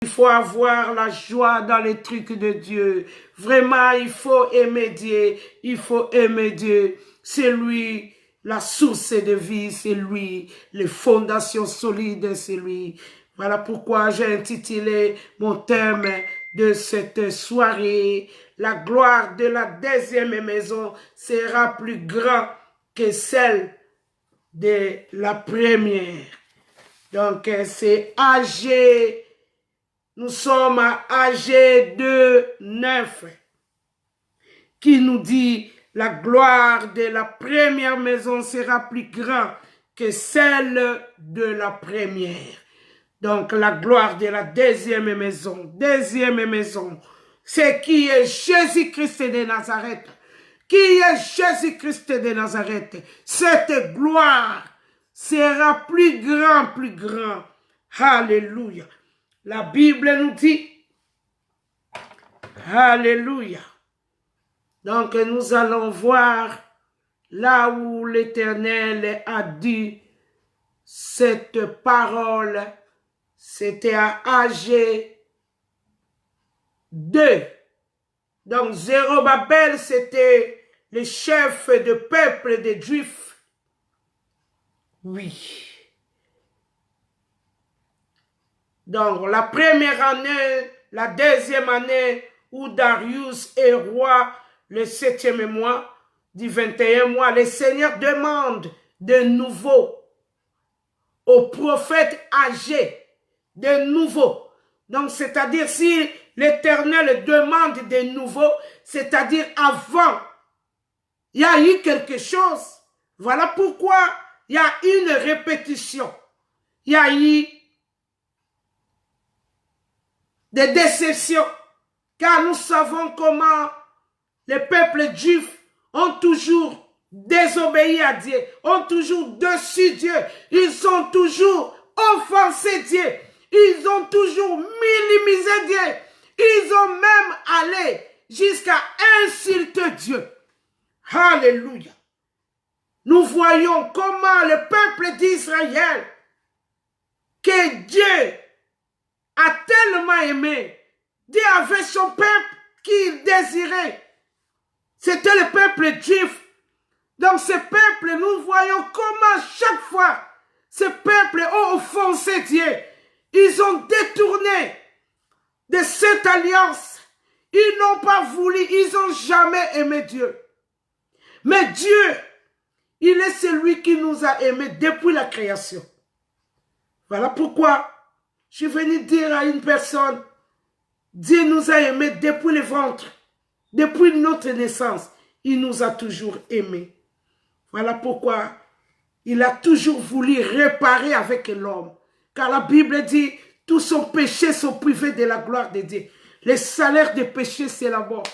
Il faut avoir la joie dans les trucs de Dieu. Vraiment, il faut aimer Dieu. Il faut aimer Dieu. C'est lui la source de vie. C'est lui les fondations solides. C'est lui. Voilà pourquoi j'ai intitulé mon thème de cette soirée. La gloire de la deuxième maison sera plus grande que celle de la première. Donc, c'est âgé. Nous sommes à AG 2:9 qui nous dit la gloire de la première maison sera plus grande que celle de la première. Donc la gloire de la deuxième maison, c'est qui est Jésus-Christ de Nazareth. Qui est Jésus-Christ de Nazareth. Cette gloire sera plus grand. Alléluia. La Bible nous dit, alléluia. Donc nous allons voir là où l'Éternel a dit cette parole. C'était à AG 2. Donc Zérobabel, c'était le chef de peuple des Juifs. Oui. Donc, la première année, la deuxième année où Darius est roi, le 7e mois du 21 mois, le Seigneur demande de nouveau au prophète âgé, de nouveau. Donc, c'est-à-dire si l'Éternel demande de nouveau, c'est-à-dire avant, il y a eu quelque chose. Voilà pourquoi il y a une répétition. Il y a eu des déceptions, car nous savons comment les peuples juifs ont toujours désobéi à Dieu, ont toujours déçu Dieu, ils ont toujours offensé Dieu, ils ont toujours minimisé Dieu, ils ont même allé jusqu'à insulter Dieu. Alléluia. Nous voyons comment le peuple d'Israël, que Dieu a tellement aimé. Dieu avait son peuple qu'il désirait. C'était le peuple juif. Dans ce peuple, nous voyons comment chaque fois ce peuple a offensé Dieu. Ils ont détourné de cette alliance. Ils n'ont pas voulu, ils n'ont jamais aimé Dieu. Mais Dieu, il est celui qui nous a aimés depuis la création. Voilà pourquoi je suis venu dire à une personne, Dieu nous a aimés depuis le ventre, depuis notre naissance. Il nous a toujours aimés. Voilà pourquoi il a toujours voulu réparer avec l'homme. Car la Bible dit, tous son péché sont privés de la gloire de Dieu. Le salaire des péchés, c'est la mort.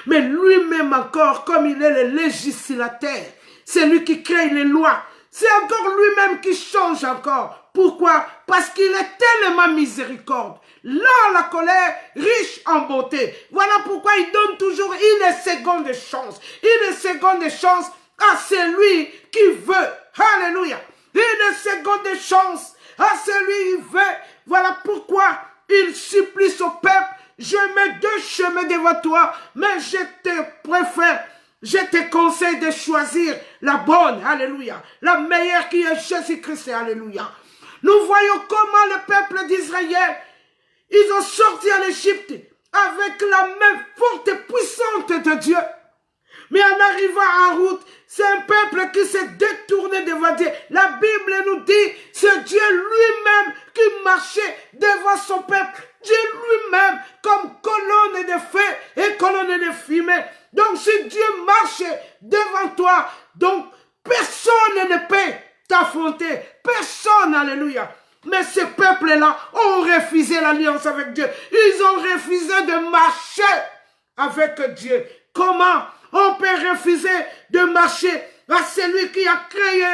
Mais lui-même encore, comme il est le législateur, c'est lui qui crée les lois. C'est encore lui-même qui change encore. Pourquoi? Parce qu'il est tellement miséricorde. Lent la colère, riche en bonté. Voilà pourquoi il donne toujours une seconde chance. Une seconde chance à celui qui veut. Alléluia. Une seconde chance à celui qui veut. Voilà pourquoi il supplie son peuple. Je mets deux chemins devant toi, mais je te préfère. Je te conseille de choisir la bonne, alléluia, la meilleure qui est Jésus-Christ, alléluia. Nous voyons comment le peuple d'Israël, ils ont sorti en Égypte avec la main forte et puissante de Dieu. Mais en arrivant en route, c'est un peuple qui s'est détourné devant Dieu. La Bible nous dit, c'est Dieu lui-même qui marchait devant son peuple. Dieu lui-même comme colonne de feu et colonne de fumée. Donc si Dieu marchait devant toi, donc personne ne peut t'affronter. Personne, alléluia. Mais ces peuples-là ont refusé l'alliance avec Dieu. Ils ont refusé de marcher avec Dieu. Comment on peut refuser de marcher à celui qui a créé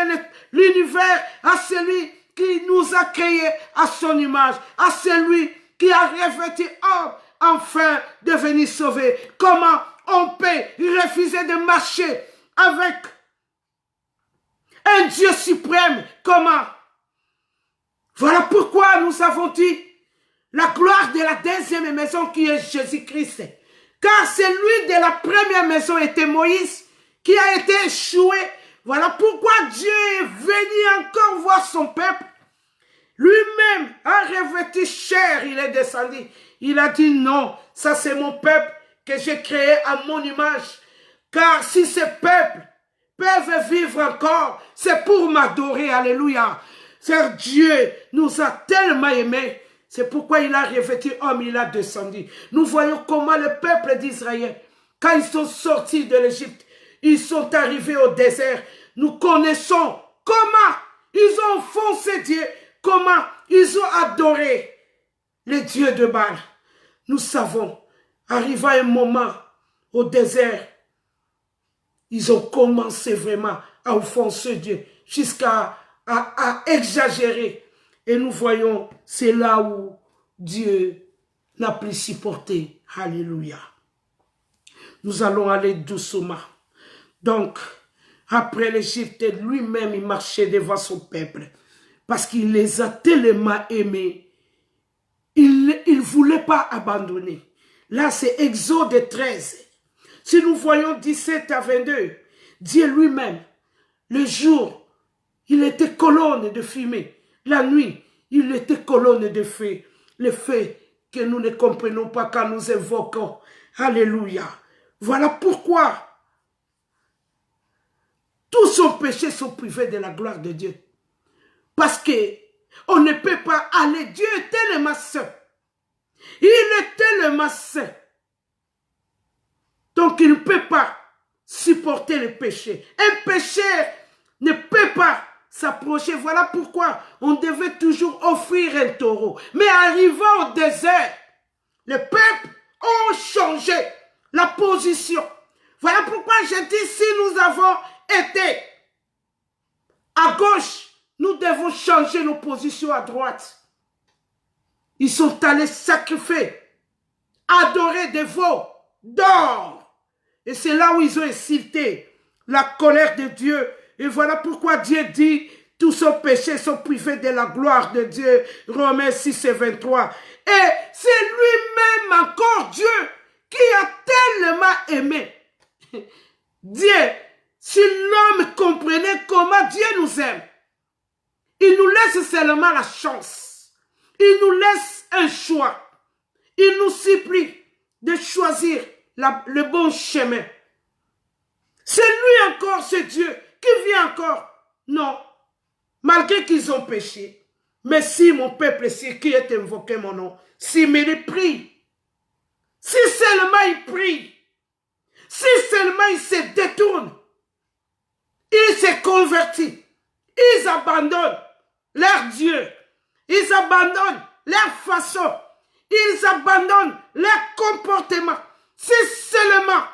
l'univers, à celui qui nous a créés à son image, à celui qui a revêtu homme, enfin de venir sauver. Comment on peut refuser de marcher avec un Dieu suprême? Comment? Voilà pourquoi nous avons dit, la gloire de la deuxième maison qui est Jésus-Christ. Car celui de la première maison était Moïse qui a été échoué. Voilà pourquoi Dieu est venu encore voir son peuple. Lui-même a revêtu chair, il est descendu. Il a dit non, ça c'est mon peuple que j'ai créé à mon image. Car si ce peuple peuvent vivre encore, c'est pour m'adorer. Alléluia. C'est Dieu nous a tellement aimés. C'est pourquoi il a revêtu homme, il a descendu. Nous voyons comment le peuple d'Israël, quand ils sont sortis de l'Égypte, ils sont arrivés au désert. Nous connaissons comment ils ont foncé Dieu, comment ils ont adoré les dieux de Baal. Nous savons, arrivé à un moment au désert, ils ont commencé vraiment à offenser Dieu, jusqu'à exagérer. Et nous voyons, c'est là où Dieu n'a plus supporté. Alléluia. Nous allons aller doucement. Donc, après l'Égypte, lui-même, il marchait devant son peuple. Parce qu'il les a tellement aimés. Il ne voulait pas abandonner. Là, c'est Exode 13. Si nous voyons 17 à 22, Dieu lui-même, le jour, il était colonne de fumée. La nuit, il était colonne de feu. Le fait que nous ne comprenons pas quand nous invoquons. Alléluia. Voilà pourquoi tous son péchés sont privés de la gloire de Dieu. Parce que on ne peut pas aller. Dieu est tellement saint. Il est tellement saint. Donc il ne peut pas supporter le péché. Un péché ne peut pas s'approcher. Voilà pourquoi on devait toujours offrir un taureau. Mais arrivant au désert, les peuples ont changé la position. Voilà pourquoi je dis, si nous avons été à gauche, nous devons changer nos positions à droite. Ils sont allés sacrifier, adorer des veaux d'or. Et c'est là où ils ont insulté la colère de Dieu. Et voilà pourquoi Dieu dit, tous son péchés sont privés de la gloire de Dieu. Romains 6 et 23. Et c'est lui-même encore Dieu qui a tellement aimé. Dieu, si l'homme comprenait comment Dieu nous aime, il nous laisse seulement la chance. Il nous laisse un choix. Il nous supplie de choisir le bon chemin. C'est lui encore, ce Dieu, qui vient encore. Non, malgré qu'ils ont péché. Mais si mon peuple, si qui est invoqué mon nom, s'il me prie, si seulement il prie, si seulement il se détourne, il se convertit, ils abandonnent leur Dieu, ils abandonnent leur façon, ils abandonnent leur comportement. Si seulement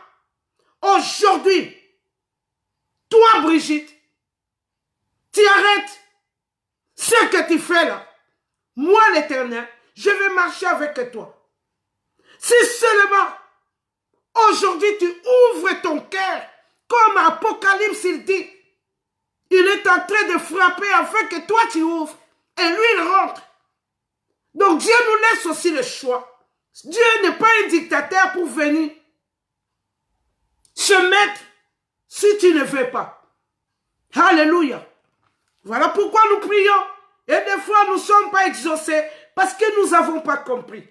aujourd'hui, toi Brigitte, tu arrêtes ce que tu fais là, moi l'Éternel, je vais marcher avec toi. Si seulement aujourd'hui tu ouvres ton cœur, comme Apocalypse il dit, il est en train de frapper afin que toi tu ouvres et lui il rentre. Donc Dieu nous laisse aussi le choix. Dieu n'est pas un dictateur pour venir se mettre si tu ne veux pas. Alléluia. Voilà pourquoi nous prions. Et des fois nous ne sommes pas exaucés parce que nous n'avons pas compris.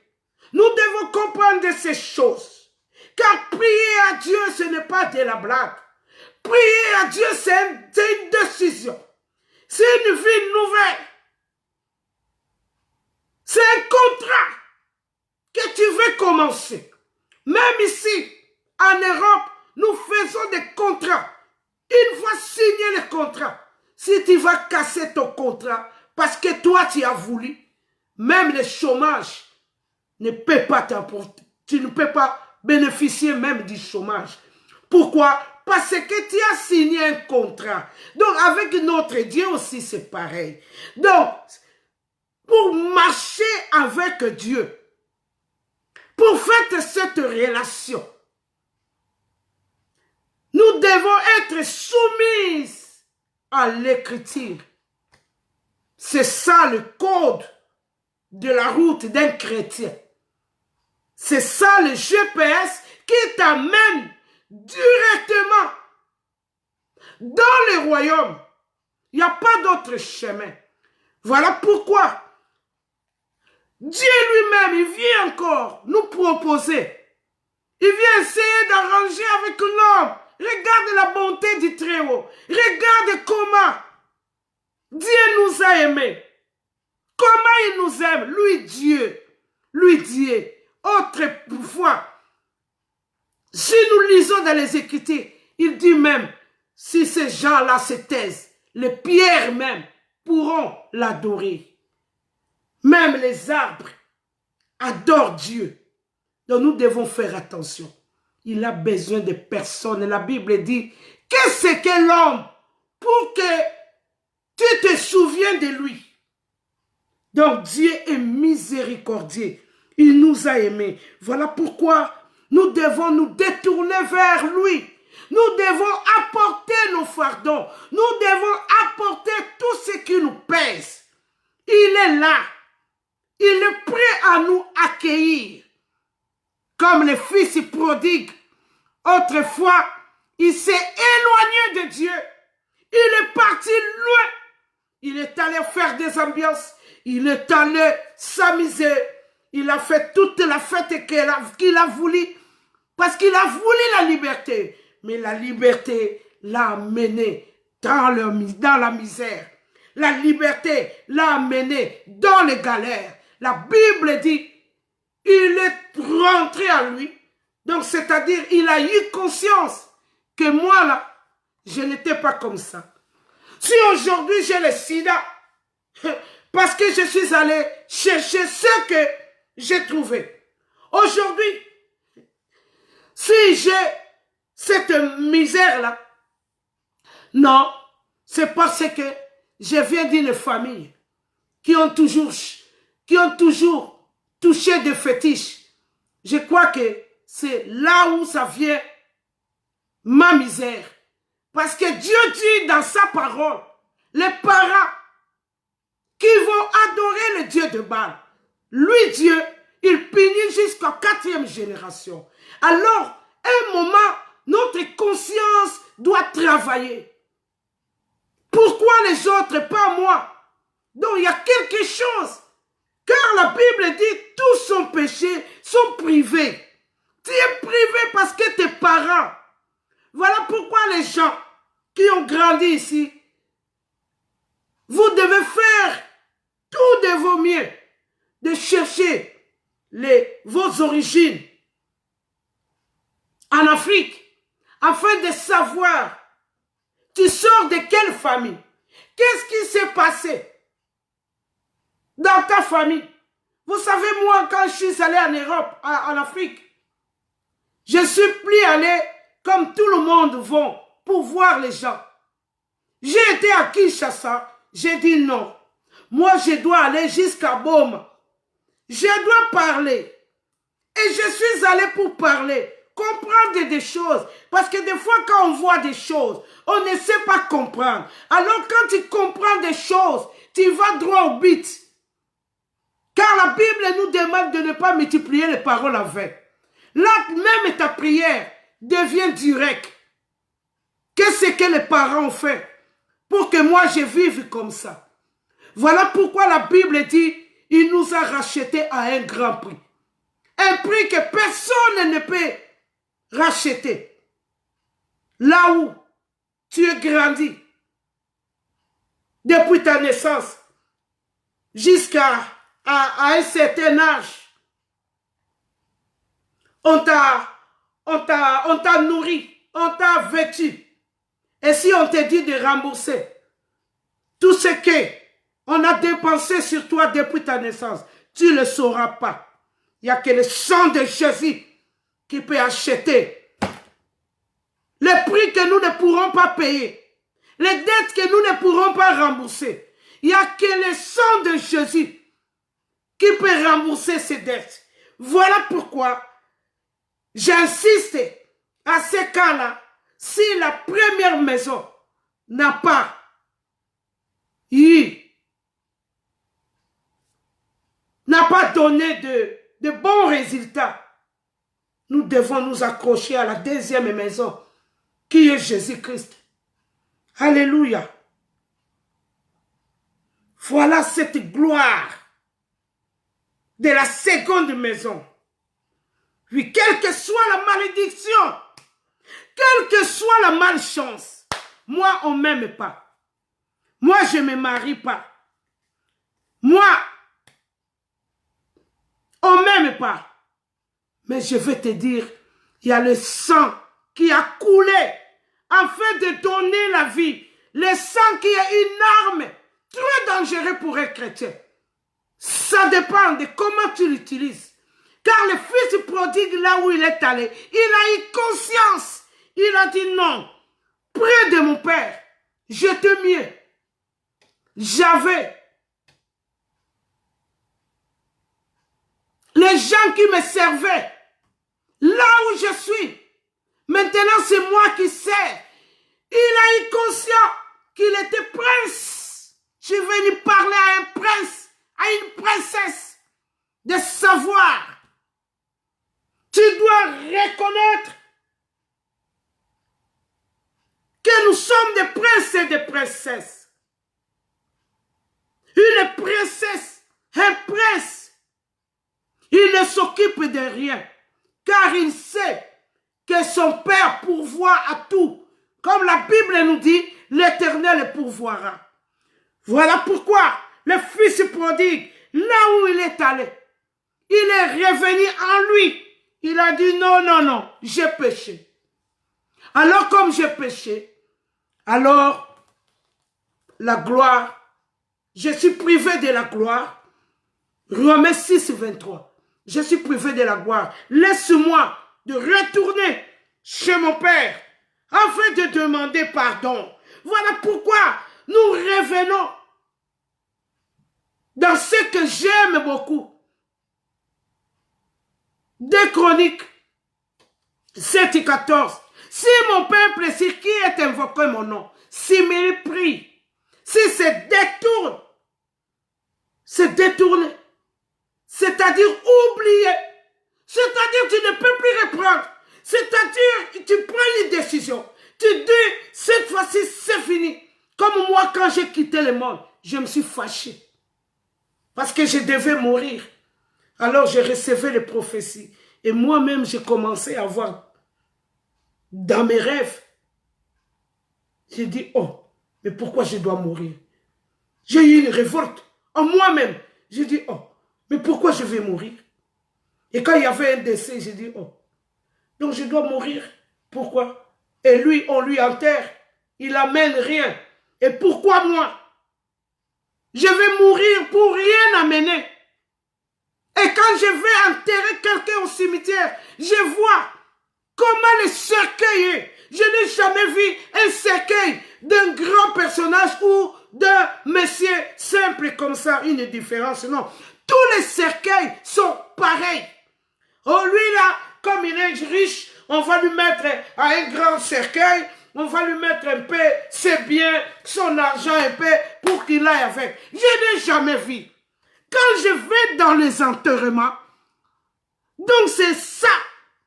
Nous devons comprendre ces choses. Car prier à Dieu, ce n'est pas de la blague. Prier à Dieu, c'est une décision. C'est une vie nouvelle. C'est un contrat que tu veux commencer. Même ici, en Europe, nous faisons des contrats. Une fois signé le contrat, si tu vas casser ton contrat, parce que toi tu as voulu, même le chômage ne peut pas t'apporter. Tu ne peux pas bénéficier même du chômage. Pourquoi? Parce que tu as signé un contrat. Donc avec notre Dieu aussi c'est pareil. Donc, pour marcher avec Dieu, pour faire cette relation, nous devons être soumis à l'écriture. C'est ça le code de la route d'un chrétien. C'est ça le GPS qui t'amène directement dans le royaume. Il n'y a pas d'autre chemin. Voilà pourquoi Dieu lui-même, il vient encore nous proposer. Il vient essayer d'arranger avec l'homme. Regarde la bonté du Très-Haut. Regarde comment Dieu nous a aimés. Comment il nous aime. Lui Dieu. Lui Dieu. Autrefois, si nous lisons dans les Écritures, il dit même, si ces gens-là se taisent, les pierres même pourront l'adorer. Même les arbres adorent Dieu. Donc nous devons faire attention. Il a besoin de personne. La Bible dit, qu'est-ce que l'homme pour que tu te souviennes de lui? Donc Dieu est miséricordieux. Il nous a aimés. Voilà pourquoi nous devons nous détourner vers lui. Nous devons apporter nos fardons. Nous devons apporter tout ce qui nous pèse. Il est là. Il est prêt à nous accueillir. Comme le fils prodigue. Autrefois, il s'est éloigné de Dieu. Il est parti loin. Il est allé faire des ambiances. Il est allé s'amuser. Il a fait toute la fête qu'il a voulu. Parce qu'il a voulu la liberté. Mais la liberté l'a amené dans la misère. La liberté l'a amené dans les galères. La Bible dit, il est rentré à lui. Donc, c'est-à-dire, il a eu conscience que moi, là, je n'étais pas comme ça. Si aujourd'hui, j'ai le sida, parce que je suis allé chercher ce que j'ai trouvé. Aujourd'hui, si j'ai cette misère-là, non, c'est parce que je viens d'une famille qui ont toujours touché des fétiches. Je crois que c'est là où ça vient ma misère. Parce que Dieu dit dans sa parole, les parents qui vont adorer le Dieu de Baal, lui Dieu, il punit jusqu'à 4e génération. Alors, un moment, notre conscience doit travailler. Pourquoi les autres, pas moi? Donc il y a quelque chose. Car la Bible dit, tous sont péchés, sont privés. Tu es privé parce que tes parents. Voilà pourquoi les gens qui ont grandi ici, vous devez faire tout de vos mieux de chercher vos origines en Afrique, afin de savoir, tu sors de quelle famille? Qu'est-ce qui s'est passé dans ta famille? Vous savez, moi, quand je suis allé en Europe, en Afrique, je suis plus allé comme tout le monde va pour voir les gens. J'ai été à Kinshasa, j'ai dit non. Moi, je dois aller jusqu'à Boma. Je dois parler. Et je suis allé pour parler, comprendre des choses. Parce que des fois, quand on voit des choses, on ne sait pas comprendre. Alors, quand tu comprends des choses, tu vas droit au but. Car la Bible nous demande de ne pas multiplier les paroles avec. Là, même ta prière devient directe. Qu'est-ce que les parents ont fait pour que moi je vive comme ça? Voilà pourquoi la Bible dit, il nous a rachetés à un grand prix. Un prix que personne ne peut racheter. Là où tu es grandi, depuis ta naissance, jusqu'à un certain âge, on t'a nourri, on t'a vêtu. Et si on te dit de rembourser tout ce qu'on a dépensé sur toi depuis ta naissance, tu ne le sauras pas. Il n'y a que le sang de Jésus qui peut acheter le prix que nous ne pourrons pas payer, les dettes que nous ne pourrons pas rembourser. Il n'y a que le sang de Jésus qui peut rembourser ces dettes. Voilà pourquoi j'insiste à ce cas-là, si la première maison n'a n'a pas donné de bons résultats, nous devons nous accrocher à la deuxième maison, qui est Jésus-Christ. Alléluia. Voilà cette gloire de la seconde maison. Oui, quelle que soit la malédiction, quelle que soit la malchance, moi, on ne m'aime pas. Moi, je ne me marie pas. Moi, on ne m'aime pas. Mais je vais te dire, il y a le sang qui a coulé afin de donner la vie. Le sang qui est une arme très dangereuse pour un chrétien. Ça dépend de comment tu l'utilises. Car le fils prodigue, là où il est allé, il a eu conscience. Il a dit non, près de mon père, j'étais mieux. J'avais les gens qui me servaient. Là où je suis, maintenant c'est moi qui sers. Il a eu conscience qu'il était prince. Je suis venu parler à un prince, à une princesse, de savoir. Tu dois reconnaître que nous sommes des princes et des princesses. Une princesse, un prince, il ne s'occupe de rien, car il sait que son Père pourvoit à tout. Comme la Bible nous dit, l'Éternel pourvoira. Voilà pourquoi le fils prodigue, là où il est allé, il est revenu en lui. Il a dit non, non, non, j'ai péché. Alors comme j'ai péché, alors la gloire, je suis privé de la gloire. Romains 6, 23. Je suis privé de la gloire. Laisse-moi de retourner chez mon Père afin de demander pardon. Voilà pourquoi nous revenons dans ce que j'aime beaucoup. 2 Chroniques 7 et 14. Si mon peuple, si qui est invoqué mon nom, s'il me prie, s'il se détourne, c'est-à-dire oublier, c'est-à-dire tu ne peux plus reprendre, c'est-à-dire tu prends une décision, tu dis cette fois-ci c'est fini. Comme moi quand j'ai quitté le monde, je me suis fâché parce que je devais mourir. Alors j'ai recevé les prophéties et moi-même j'ai commencé à voir dans mes rêves. J'ai dit oh, mais pourquoi je dois mourir? J'ai eu une révolte en moi-même. J'ai dit oh, mais pourquoi je vais mourir? Et quand il y avait un décès, j'ai dit oh, donc je dois mourir. Pourquoi? Et lui, on lui enterre. Il n'amène rien. Et pourquoi moi? Je vais mourir pour rien amener. Et quand je vais enterrer quelqu'un au cimetière, je vois comment le cercueil est. Je n'ai jamais vu un cercueil d'un grand personnage ou d'un monsieur simple comme ça, une différence. Non. Tous les cercueils sont pareils. Oh, lui là, comme il est riche, on va lui mettre à un grand cercueil, on va lui mettre un peu ses biens, son argent un peu pour qu'il aille avec. Je n'ai jamais vu. Quand je vais dans les enterrements, donc c'est ça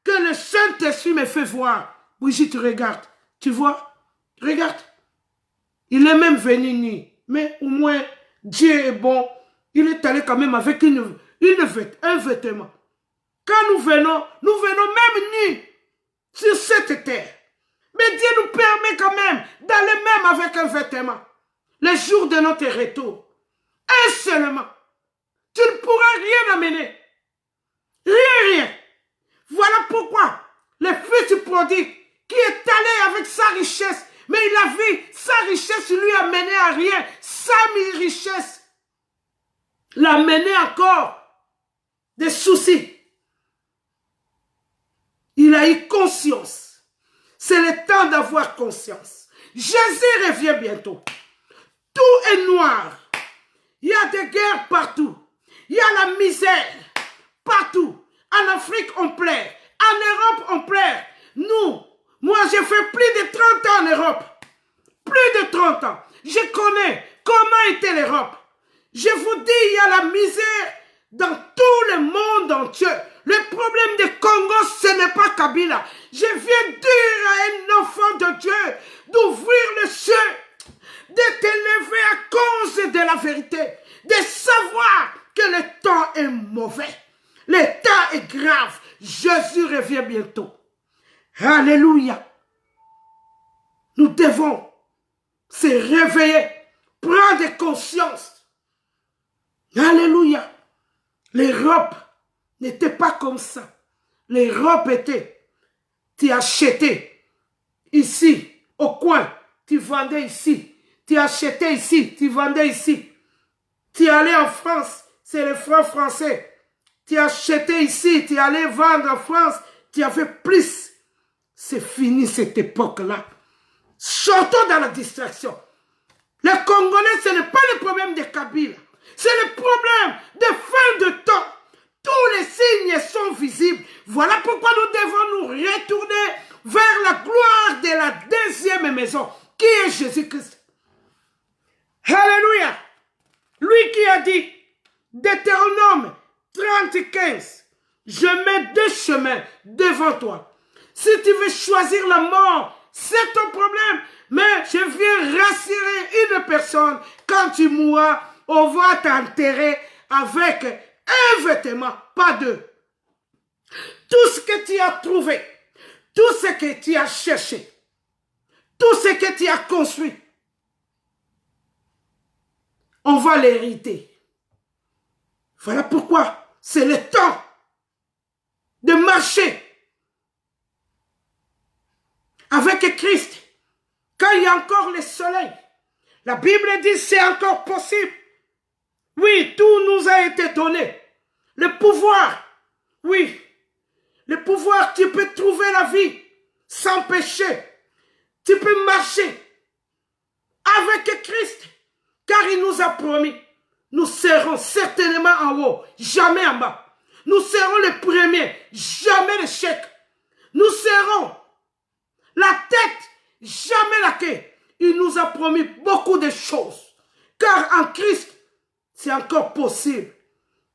que le Saint-Esprit me fait voir. Brigitte, regarde, tu vois, regarde. Il est même venu nu, mais au moins Dieu est bon. Il est allé quand même avec un vêtement. Quand nous venons même nus sur cette terre. Mais Dieu nous permet quand même d'aller même avec un vêtement. Le jour de notre retour. Un seulement. Tu ne pourras rien amener. Rien. Voilà pourquoi le fils prodigue qui est allé avec sa richesse, mais il a vu sa richesse lui a mené à rien. 5000 richesses l'a mené encore des soucis. Il a eu conscience. C'est le temps d'avoir conscience. Jésus revient bientôt. Tout est noir. Il y a des guerres partout. Il y a la misère partout. En Afrique, on pleure. En Europe, on pleure. Nous, moi, j'ai fait plus de 30 ans en Europe. Plus de 30 ans. Je connais comment était l'Europe. Je vous dis, il y a la misère dans tout le monde entier. Le problème du Congo, ce n'est pas Kabila. Je viens dire à un enfant de Dieu d'ouvrir le ciel, de t'élever à cause de la vérité, de savoir que le temps est mauvais, le temps est grave. Jésus revient bientôt. Alléluia. Nous devons se réveiller, prendre conscience. Alléluia. L'Europe n'était pas comme ça. L'Europe était, tu achetais ici, au coin, tu vendais ici. Tu achetais ici, tu vendais ici. Tu allais en France, c'est le franc français. Tu achetais ici, tu allais vendre en France, tu avais plus. C'est fini cette époque-là. Sortons dans la distraction. Les Congolais, ce n'est pas le problème de Kabila. C'est le problème de fin de temps. Tous les signes sont visibles. Voilà pourquoi nous devons nous retourner vers la gloire de la deuxième maison, qui est Jésus-Christ. Alléluia. Lui qui a dit, Deutéronome 30:15, je mets deux chemins devant toi. Si tu veux choisir la mort, c'est ton problème. Mais je viens rassurer une personne. Quand tu mourras, on va t'enterrer avec un vêtement, pas deux. Tout ce que tu as trouvé, tout ce que tu as cherché, tout ce que tu as construit, on va l'hériter. Voilà pourquoi c'est le temps de marcher avec Christ. Quand il y a encore le soleil, la Bible dit c'est encore possible. Oui, tout nous a été donné. Le pouvoir, oui. Le pouvoir, tu peux trouver la vie sans péché. Tu peux marcher avec Christ. Car il nous a promis, nous serons certainement en haut, jamais en bas. Nous serons les premiers, jamais l'échec. Nous serons la tête, jamais la queue. Il nous a promis beaucoup de choses. Car en Christ, c'est encore possible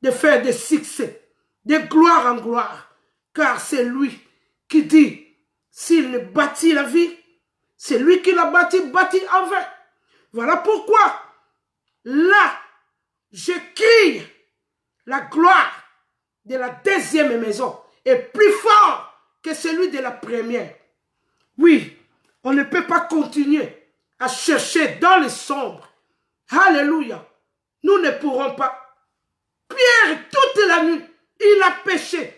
de faire des succès, de gloire en gloire. Car c'est lui qui dit, s'il bâtit la vie, c'est lui qui l'a bâti en vain. Voilà pourquoi, là, je crie, la gloire de la deuxième maison est plus fort que celui de la première. Oui, on ne peut pas continuer à chercher dans le sombre. Alléluia. Nous ne pourrons pas. Pierre, toute la nuit, il a pêché.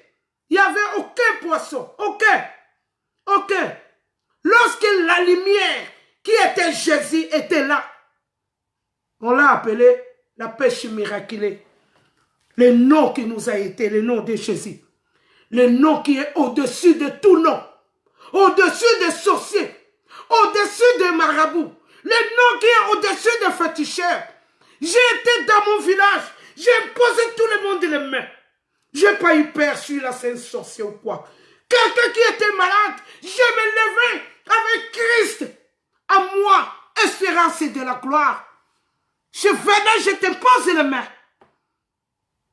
Il n'y avait aucun poisson. Aucun. Lorsque la lumière qui était Jésus était là, on l'a appelé la pêche miraculeuse. Le nom qui nous a été, le nom de Jésus. Le nom qui est au-dessus de tout nom. Au-dessus des sorciers. Au-dessus des marabouts. Le nom qui est au-dessus des féticheurs. J'ai été dans mon village. J'ai imposé tout le monde les mains. Je n'ai pas eu peur sur la scène sorcier ou quoi. Quelqu'un qui était malade, je me levais avec Christ. À moi, espérance de la gloire. Je venais, je t'impose les mains.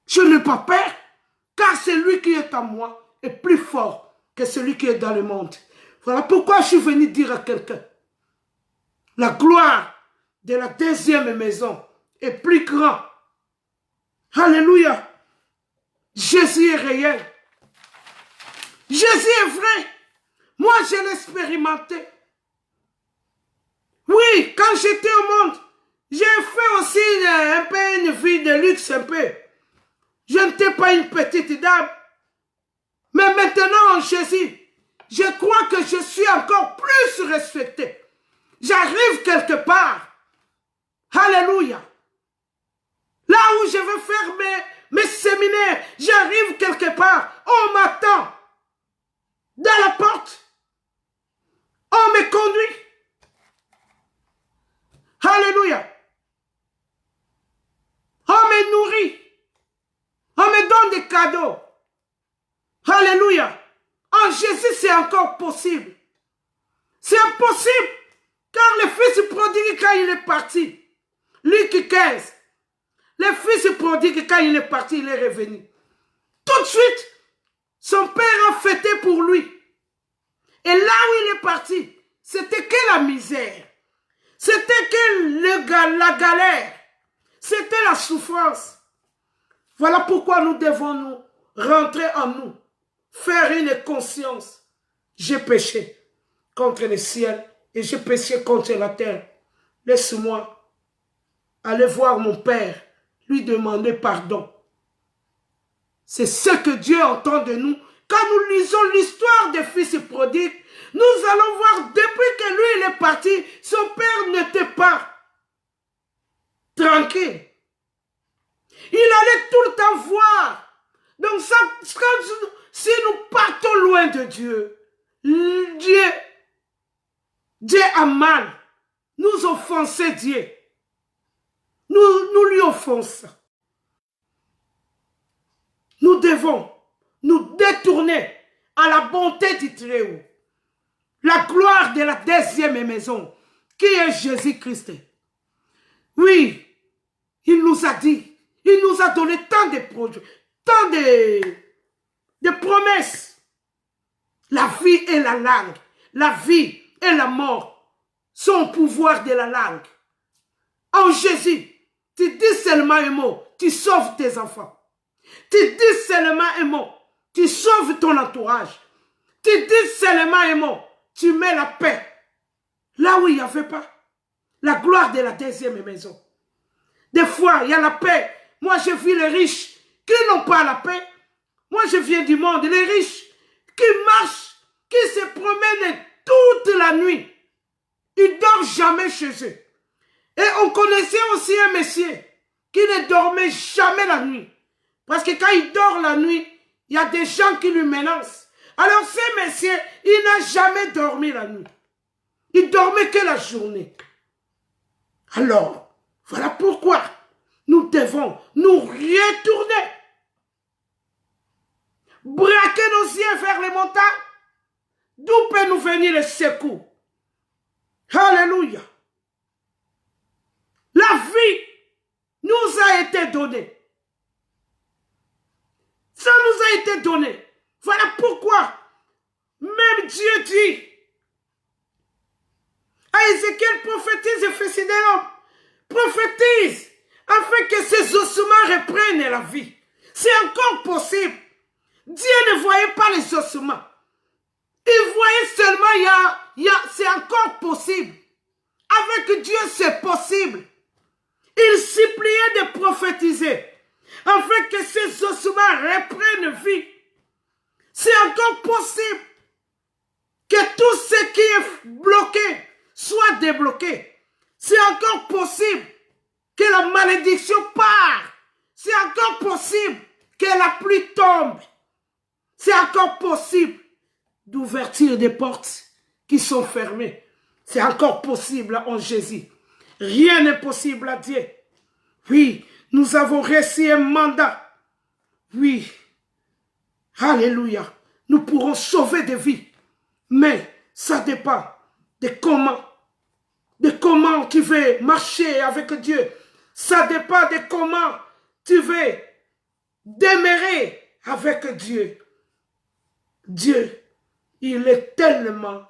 Je n'ai pas peur, car celui qui est en moi est plus fort que celui qui est dans le monde. Voilà pourquoi je suis venu dire à quelqu'un, la gloire de la deuxième maison est plus grande. Alléluia. Jésus est réel. Jésus est vrai. Moi, je l'ai expérimenté. Oui, quand j'étais au monde, j'ai fait aussi un peu une vie de luxe un peu. Je n'étais pas une petite dame. Mais maintenant, en Jésus, je crois que je suis encore plus respecté. J'arrive quelque part. Alléluia. Là où je veux faire mes séminaires, j'arrive quelque part. On m'attend. Dans la porte. On me conduit. Alléluia. On me nourrit. On me donne des cadeaux. Alléluia. En Jésus, c'est encore possible. C'est impossible. Car le fils prodigue, quand il est parti, Luc 15, Le fils prodigue, quand il est parti, il est revenu. Tout de suite, son père a fêté pour lui. Et là où il est parti, c'était que la misère. C'était que la galère. C'était la souffrance. Voilà pourquoi nous devons nous rentrer en nous. Faire une conscience. J'ai péché contre le ciel et j'ai péché contre la terre. Laisse-moi aller voir mon père, lui demander pardon. C'est ce que Dieu entend de nous. Quand nous lisons l'histoire des fils prodigues, nous allons voir, depuis que lui il est parti, son père n'était pas tranquille. Il allait tout le temps voir. Donc si nous partons loin de Dieu, Dieu a mal. Nous offenser Dieu. Nous lui offensons. Nous devons nous détourner à la bonté du Très-Haut. La gloire de la deuxième maison, qui est Jésus-Christ. Oui, il nous a dit, il nous a donné tant de projets, tant de promesses. La vie et la langue, la vie et la mort sont au pouvoir de la langue. En Jésus, tu dis seulement un mot, tu sauves tes enfants. Tu dis seulement un mot, tu sauves ton entourage. Tu dis seulement un mot, tu mets la paix. Là où il n'y avait pas la gloire de la deuxième maison. Des fois, il y a la paix. Moi, j'ai vu les riches qui n'ont pas la paix. Moi, je viens du monde. Les riches qui marchent, qui se promènent toute la nuit. Ils ne dorment jamais chez eux. Et on connaissait aussi un monsieur qui ne dormait jamais la nuit. Parce que quand il dort la nuit, il y a des gens qui lui menacent. Alors ce monsieur, il n'a jamais dormi la nuit. Il dormait que la journée. Alors, voilà pourquoi nous devons nous retourner. Braquer nos yeux vers les montagnes. D'où peut nous venir le secours? Alléluia. La vie nous a été donnée. Ça nous a été donné. Voilà pourquoi même Dieu dit à Ézéchiel, prophétise et fils de l'homme, prophétise afin que ces ossements reprennent la vie. C'est encore possible. Dieu ne voyait pas les ossements. Il voyait seulement, c'est encore possible. Avec Dieu, c'est possible. Il suppliait de prophétiser afin que ces ossements reprennent vie. C'est encore possible que tout ce qui est bloqué soit débloqué. C'est encore possible que la malédiction part. C'est encore possible que la pluie tombe. C'est encore possible d'ouverture des portes qui sont fermées. C'est encore possible en Jésus. Rien n'est possible à Dieu. Oui, nous avons reçu un mandat. Oui. Alléluia. Nous pourrons sauver des vies. Mais ça dépend de comment tu veux marcher avec Dieu. Ça dépend de comment tu veux demeurer avec Dieu. Dieu, il est tellement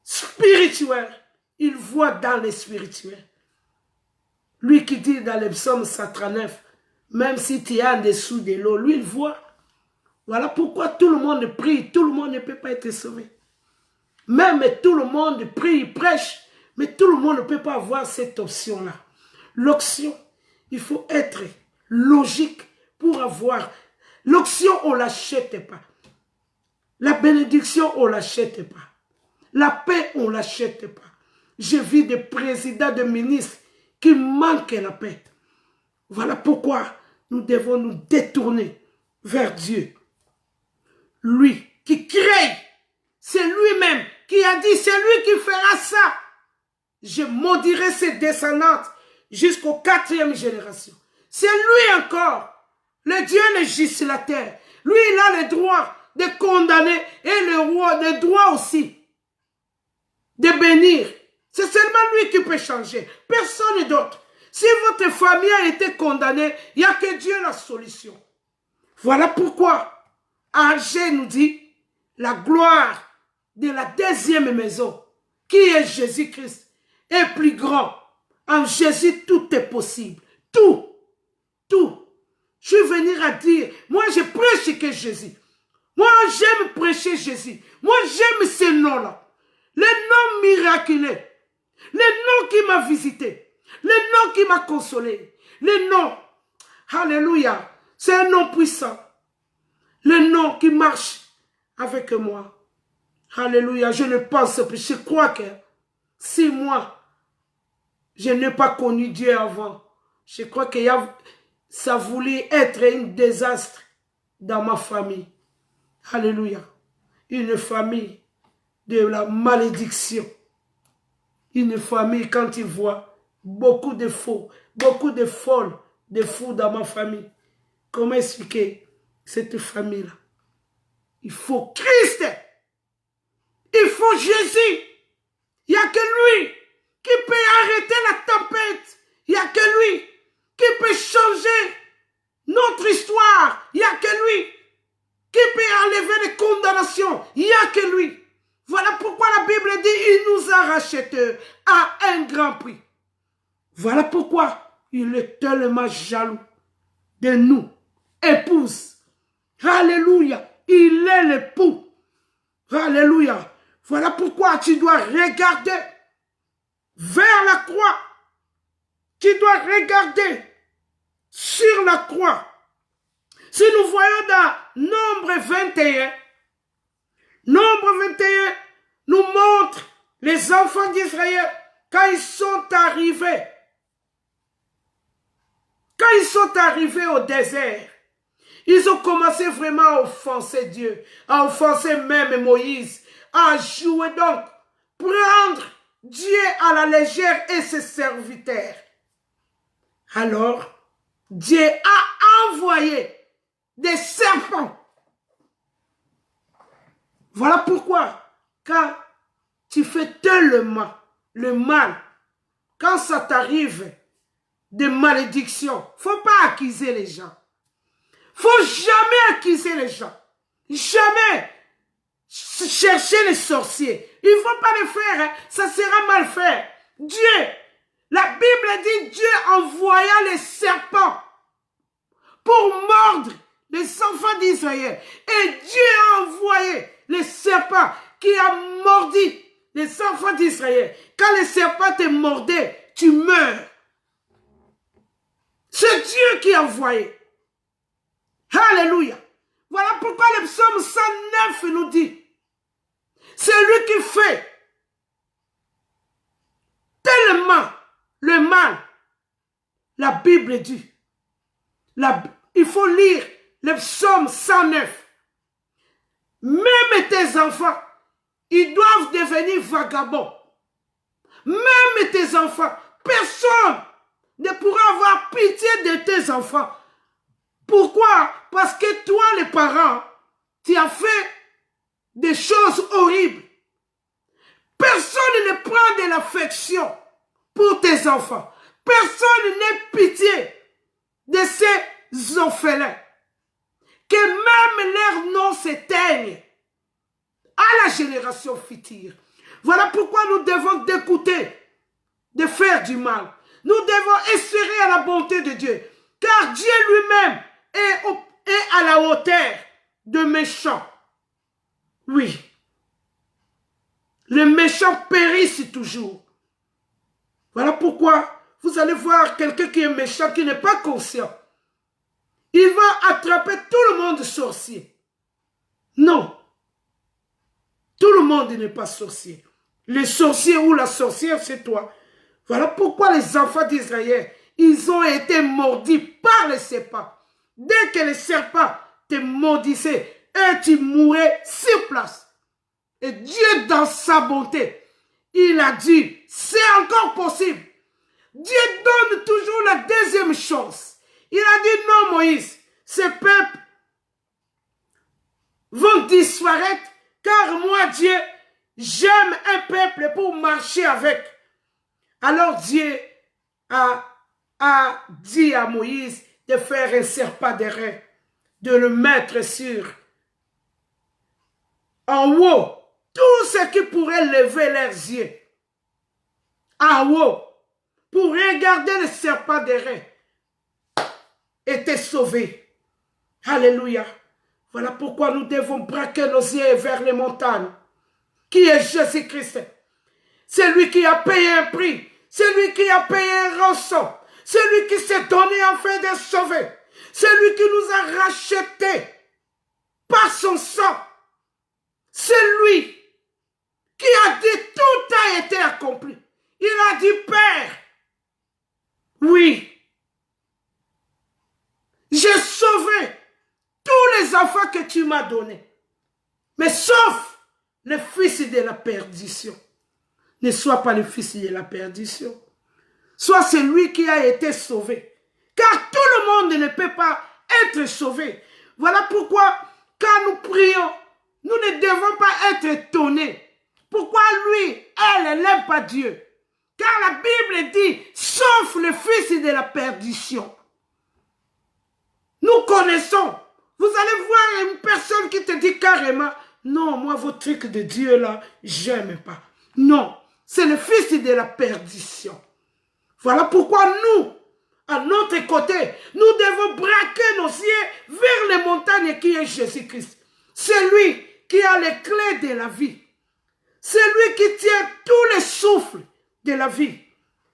spirituel. Il voit dans le spirituel. Lui qui dit dans le psaume 139, même si tu es en dessous de l'eau, lui il voit. Voilà pourquoi tout le monde prie, tout le monde ne peut pas être sauvé. Même tout le monde prie, prêche, mais tout le monde ne peut pas avoir cette option-là. L'option, il faut être logique pour avoir. L'option, on ne l'achète pas. La bénédiction, on ne l'achète pas. La paix, on ne l'achète pas. J'ai vu des présidents, des ministres qui manquent la paix. Voilà pourquoi nous devons nous détourner vers Dieu. Lui qui crée, c'est lui-même qui a dit, c'est lui qui fera ça. Je maudirai ses descendantes jusqu'aux 4e génération. C'est lui encore, le Dieu législateur. Lui, il a le droit de condamner et le droit aussi de bénir. C'est seulement lui qui peut changer. Personne d'autre. Si votre famille a été condamnée, il n'y a que Dieu la solution. Voilà pourquoi Agé nous dit la gloire de la deuxième maison, qui est Jésus-Christ, est plus grand. En Jésus, tout est possible. Tout. Tout. Je suis venu à dire, moi je prêche que Jésus. Moi j'aime prêcher Jésus. Moi j'aime ce nom-là. Le nom miraculeux. Le nom qui m'a visité. Le nom qui m'a consolé. Le nom. Alléluia. C'est un nom puissant. Le nom qui marche avec moi. Alléluia. Je ne pense plus. Je crois que si moi, je n'ai pas connu Dieu avant, je crois que ça voulait être un désastre dans ma famille. Alléluia. Une famille de la malédiction. Une famille, quand il voit beaucoup de faux, beaucoup de folles, de fous dans ma famille. Comment expliquer cette famille-là? Il faut Christ. Il faut Jésus. Il n'y a que lui qui peut arrêter la tempête. Il n'y a que lui qui peut changer notre histoire. Il n'y a que lui qui peut enlever les condamnations. Il n'y a que lui. Voilà pourquoi la Bible dit il nous a rachetés à un grand prix. Voilà pourquoi il est tellement jaloux de nous, épouse. Alléluia. Il est l'époux. Alléluia. Voilà pourquoi tu dois regarder vers la croix. Tu dois regarder sur la croix. Si nous voyons dans Nombre 21, Nombre 21 nous montre les enfants d'Israël quand ils sont arrivés. Quand ils sont arrivés au désert, ils ont commencé vraiment à offenser Dieu, à offenser même Moïse, à jouer donc, prendre Dieu à la légère et ses serviteurs. Alors, Dieu a envoyé des serpents. Voilà pourquoi, quand tu fais tellement le mal, quand ça t'arrive des malédictions, faut pas accuser les gens. Faut jamais accuser les gens. Jamais chercher les sorciers. Il ne faut pas le faire, hein. Ça sera mal fait. Dieu, la Bible dit Dieu envoya les serpents pour mordre les enfants d'Israël. Et Dieu a envoyé les serpents qui a mordu les enfants d'Israël. Quand les serpents te mordaient, tu meurs. C'est Dieu qui a envoyé. Alléluia. Voilà pourquoi le psaume 109 nous dit, c'est lui qui fait tellement le mal. La Bible dit, il faut lire le psaume 109. Même tes enfants, ils doivent devenir vagabonds. Même tes enfants, personne ne pourra avoir pitié de tes enfants. Pourquoi? Parce que toi, les parents, tu as fait des choses horribles. Personne ne prend de l'affection pour tes enfants. Personne n'a pitié de ces orphelins. Que même leur nom s'éteigne à la génération future. Voilà pourquoi nous devons d'écouter, de faire du mal. Nous devons espérer à la bonté de Dieu. Car Dieu lui-même est à la hauteur de méchants. Oui. Les méchants périssent toujours. Voilà pourquoi vous allez voir quelqu'un qui est méchant, qui n'est pas conscient. Il va attraper tout le monde sorcier. Non. Tout le monde n'est pas sorcier. Les sorciers ou la sorcière, c'est toi. Voilà pourquoi les enfants d'Israël, ils ont été mordus par les serpents. Dès que les serpents te maudissaient, et tu mourais sur place. Et Dieu, dans sa bonté, il a dit, c'est encore possible. Dieu donne toujours la deuxième chance. Il a dit, non Moïse, ces peuples vont disparaître, car moi Dieu, j'aime un peuple pour marcher avec. Alors Dieu a a dit à Moïse de faire un serpent d'airain, de le mettre sur en haut, tout ce qui pourrait lever leurs yeux en haut pour regarder le serpent d'airain était sauvé. Alléluia. Voilà pourquoi nous devons braquer nos yeux vers les montagnes. Qui est Jésus-Christ? C'est lui qui a payé un prix. C'est lui qui a payé un rançon. C'est lui qui s'est donné afin de sauver. C'est lui qui nous a rachetés par son sang. C'est lui qui a dit tout a été accompli. Il a dit, Père, oui, j'ai sauvé tous les enfants que tu m'as donnés. Mais sauf le fils de la perdition. Ne sois pas le fils de la perdition. Sois celui qui a été sauvé. Car tout le monde ne peut pas être sauvé. Voilà pourquoi, quand nous prions, nous ne devons pas être étonnés. Pourquoi lui, elle n'aime pas Dieu? Car la Bible dit, sauf le fils de la perdition. Nous connaissons. Vous allez voir une personne qui te dit carrément, non, moi, vos trucs de Dieu là, j'aime pas. Non, c'est le fils de la perdition. Voilà pourquoi nous, à notre côté, nous devons braquer nos yeux vers les montagnes qui est Jésus-Christ. C'est lui qui a les clés de la vie. C'est lui qui tient tous les souffles de la vie.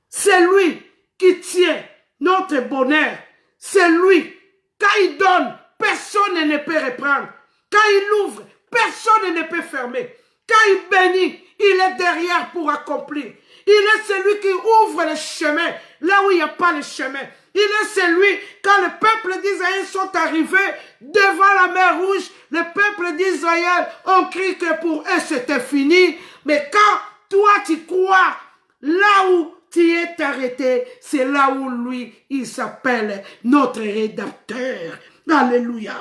C'est lui qui tient notre bonheur. C'est lui. Quand il donne, personne ne peut reprendre. Quand il ouvre, personne ne peut fermer. Quand il bénit, il est derrière pour accomplir. Il est celui qui ouvre le chemin là où il n'y a pas de chemin. Il est celui, quand le peuple d'Israël sont arrivés devant la mer Rouge, le peuple d'Israël ont cru que pour eux c'était fini. Mais quand toi tu crois, là où tu es arrêté, c'est là où lui, il s'appelle notre rédempteur. Alléluia.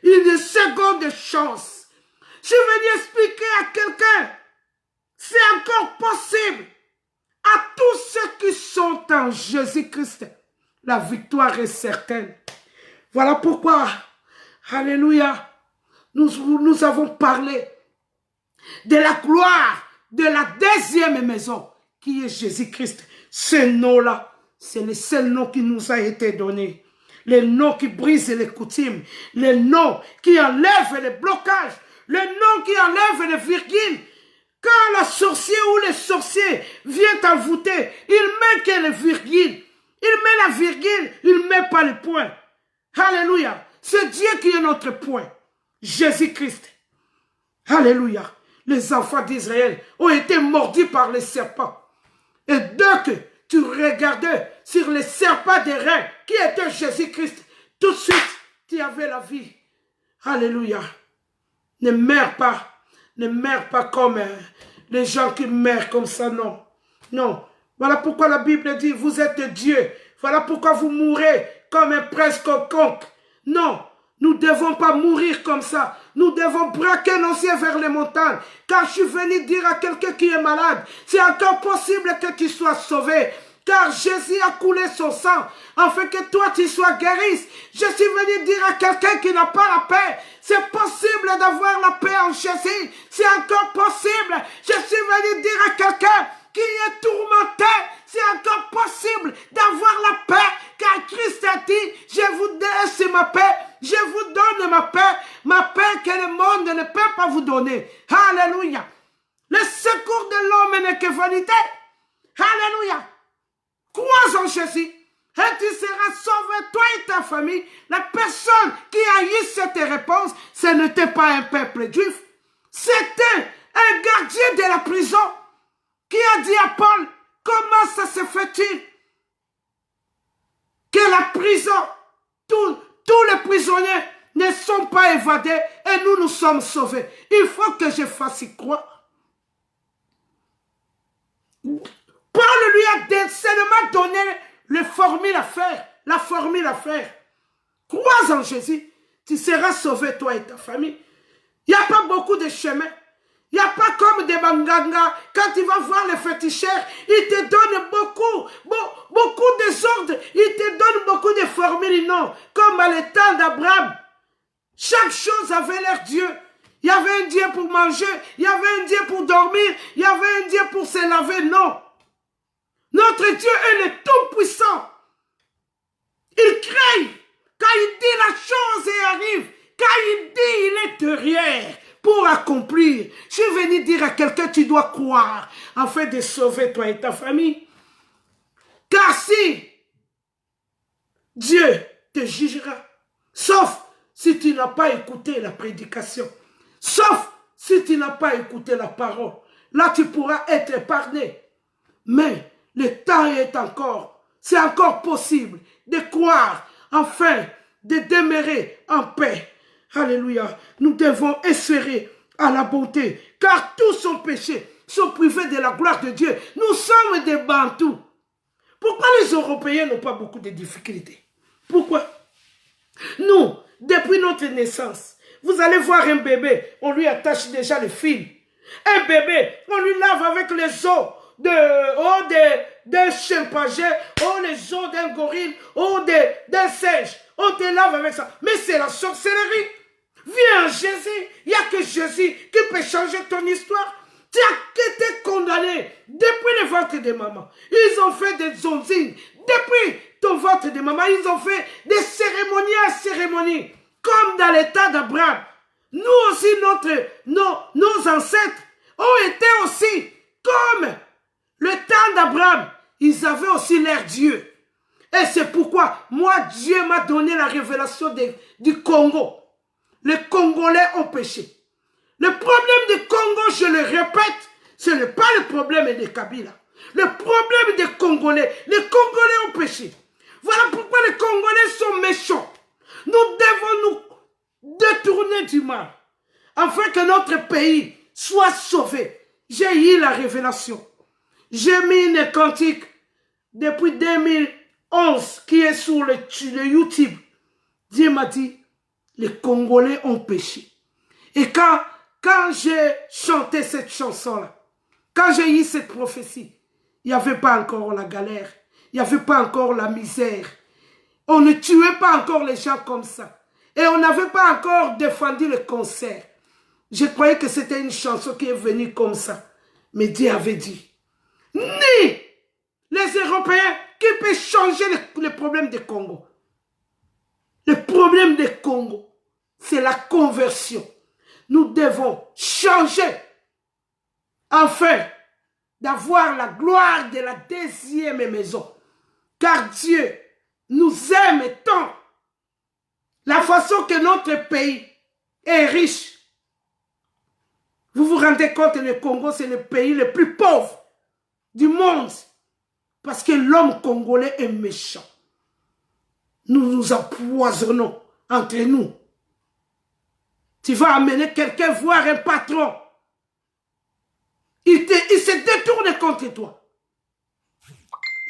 Une seconde chance. Je vais lui expliquer à quelqu'un, c'est encore possible. À tous ceux qui sont en Jésus-Christ, la victoire est certaine. Voilà pourquoi, alléluia, nous avons parlé de la gloire de la deuxième maison, qui est Jésus-Christ. Ce nom-là, c'est le seul nom qui nous a été donné. Le nom qui brise les coutumes, le nom qui enlève les blocages, le nom qui enlève les virgules. Quand la sorcière ou le sorcier vient t'envoûter, il met que les virgules. Il met la virgule, il ne met pas le point. Alléluia. C'est Dieu qui est notre point. Jésus-Christ. Alléluia. Les enfants d'Israël ont été mordus par les serpents. Et dès que tu regardais sur les serpents des reins, qui était Jésus-Christ, tout de suite, tu avais la vie. Alléluia. Ne meurs pas. Ne meurs pas comme les gens qui meurent comme ça, non. Non. Voilà pourquoi la Bible dit, vous êtes Dieu. Voilà pourquoi vous mourrez comme un prince quelconque. Non, nous ne devons pas mourir comme ça. Nous devons braquer nos yeux vers les montagnes. Car je suis venu dire à quelqu'un qui est malade, c'est encore possible que tu sois sauvé. Car Jésus a coulé son sang, afin que toi tu sois guéri. Je suis venu dire à quelqu'un qui n'a pas la paix, c'est possible d'avoir la paix en Jésus. C'est encore possible. Je suis venu dire à quelqu'un qui est tourmenté, c'est encore possible d'avoir la paix. Car Christ a dit, je vous laisse ma paix, je vous donne ma paix que le monde ne peut pas vous donner. Alléluia. Le secours de l'homme n'est que vanité. Alléluia. Crois en Jésus et tu seras sauvé, toi et ta famille. La personne qui a eu cette réponse, ce n'était pas un peuple juif. C'était un gardien de la prison qui a dit à Paul, comment ça se fait-il que la prison, tous les prisonniers ne sont pas évadés et nous sommes sauvés. Il faut que je fasse croire. Paul lui a seulement donné le formule à faire, la formule à faire. Crois en Jésus, tu seras sauvé toi et ta famille. Il n'y a pas beaucoup de chemins. Il n'y a pas comme des mangangas. Quand tu vas voir les féticheurs, ils te donnent beaucoup de ordres. Ils te donnent beaucoup de formules. Non, comme à l'état d'Abraham. Chaque chose avait leur Dieu. Il y avait un Dieu pour manger. Il y avait un Dieu pour dormir. Il y avait un Dieu pour se laver. Non. Notre Dieu est le Tout-Puissant. Il crée. Quand il dit la chose et arrive. Quand il dit, il est derrière pour accomplir. Je suis venu dire à quelqu'un, tu dois croire afin de sauver toi et ta famille. Car si Dieu te jugera, sauf si tu n'as pas écouté la prédication, sauf si tu n'as pas écouté la parole, là tu pourras être épargné. Mais le temps est encore, c'est encore possible de croire afin de demeurer en paix. Alléluia. Nous devons espérer à la bonté, car tous sont péchés, sont privés de la gloire de Dieu. Nous sommes des Bantous. Pourquoi les Européens n'ont pas beaucoup de difficultés? Pourquoi? Nous, depuis notre naissance, vous allez voir un bébé, on lui attache déjà le fil. Un bébé, on lui lave avec les os d'un chimpanzé, les os d'un gorille, d'un singe. On te lave avec ça. Mais c'est la sorcellerie. Viens Jésus. Il n'y a que Jésus qui peut changer ton histoire. Tu as été condamné depuis le ventre de maman. Ils ont fait des onzines. Depuis ton ventre de maman, ils ont fait des cérémonies à cérémonies. Comme dans l'état d'Abraham. Nous aussi, nos ancêtres ont été aussi comme le temps d'Abraham. Ils avaient aussi leur Dieu. Et c'est pourquoi, moi, Dieu m'a donné la révélation du Congo. Les Congolais ont péché. Le problème du Congo, je le répète, ce n'est pas le problème des Kabila. Le problème des Congolais. Les Congolais ont péché. Voilà pourquoi les Congolais sont méchants. Nous devons nous détourner du mal, afin que notre pays soit sauvé. J'ai eu la révélation. J'ai mis une cantique depuis 2011 qui est sur le YouTube. Dieu m'a dit, les Congolais ont péché. Et quand j'ai chanté cette chanson-là, quand j'ai eu cette prophétie, il n'y avait pas encore la galère, il n'y avait pas encore la misère. On ne tuait pas encore les gens comme ça. Et on n'avait pas encore défendu le cancer. Je croyais que c'était une chanson qui est venue comme ça. Mais Dieu avait dit, ni les Européens qui peuvent changer le problème du Congo. Le problème du Congo, c'est la conversion. Nous devons changer afin d'avoir la gloire de la deuxième maison. Car Dieu nous aime tant. La façon que notre pays est riche. Vous vous rendez compte que le Congo, c'est le pays le plus pauvre du monde. Parce que l'homme congolais est méchant. Nous nous empoisonnons entre nous. Tu vas amener quelqu'un voir un patron. Il se détourne contre toi.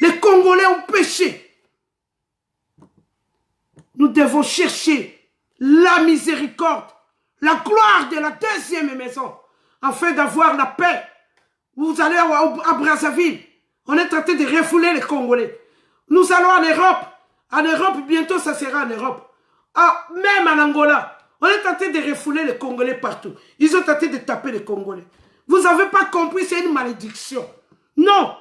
Les Congolais ont péché. Nous devons chercher la miséricorde, la gloire de la deuxième maison, afin d'avoir la paix. Vous allez à Brazzaville. On est en train de refouler les Congolais. Nous allons en Europe. En Europe, bientôt ça sera en Europe. Même en Angola. On est en train de refouler les Congolais partout. Ils sont en train de taper les Congolais. Vous n'avez pas compris, c'est une malédiction. Non.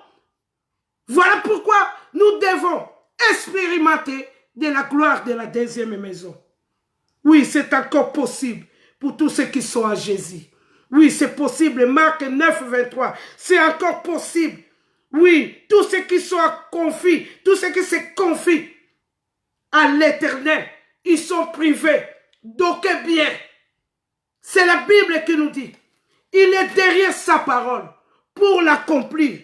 Voilà pourquoi nous devons expérimenter de la gloire de la deuxième maison. Oui, c'est encore possible pour tous ceux qui sont à Jésus. Oui, c'est possible. Marc 9, 23. C'est encore possible. Oui, tous ceux qui sont confis, tous ceux qui se confient à l'Éternel, ils sont privés d'aucun bien. C'est la Bible qui nous dit. Il est derrière sa parole pour l'accomplir.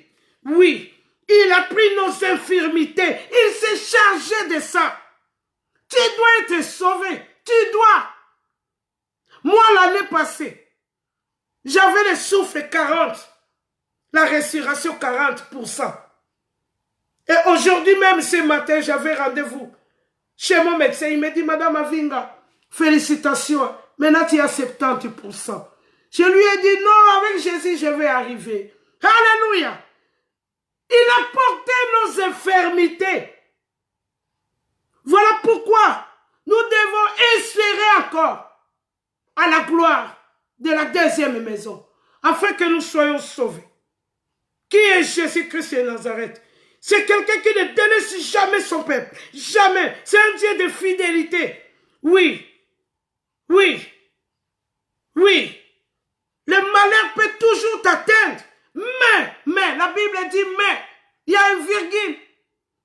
Oui, il a pris nos infirmités. Il s'est chargé de ça. Tu dois être sauvé. Tu dois. Moi, l'année passée, j'avais le souffle 40. La respiration 40%. Et aujourd'hui même, ce matin, j'avais rendez-vous chez mon médecin. Il me dit, Madame Avinga, félicitations. Maintenant, tu as 70%. Je lui ai dit non, avec Jésus, je vais arriver. Alléluia. Il a porté nos infirmités. Voilà pourquoi nous devons espérer encore à la gloire de la deuxième maison, afin que nous soyons sauvés. Qui est Jésus-Christ de Nazareth? C'est quelqu'un qui ne délaisse jamais son peuple. Jamais. C'est un Dieu de fidélité. Oui. Oui. Oui. Le malheur peut toujours t'atteindre. Mais, la Bible dit mais. Il y a une virgule.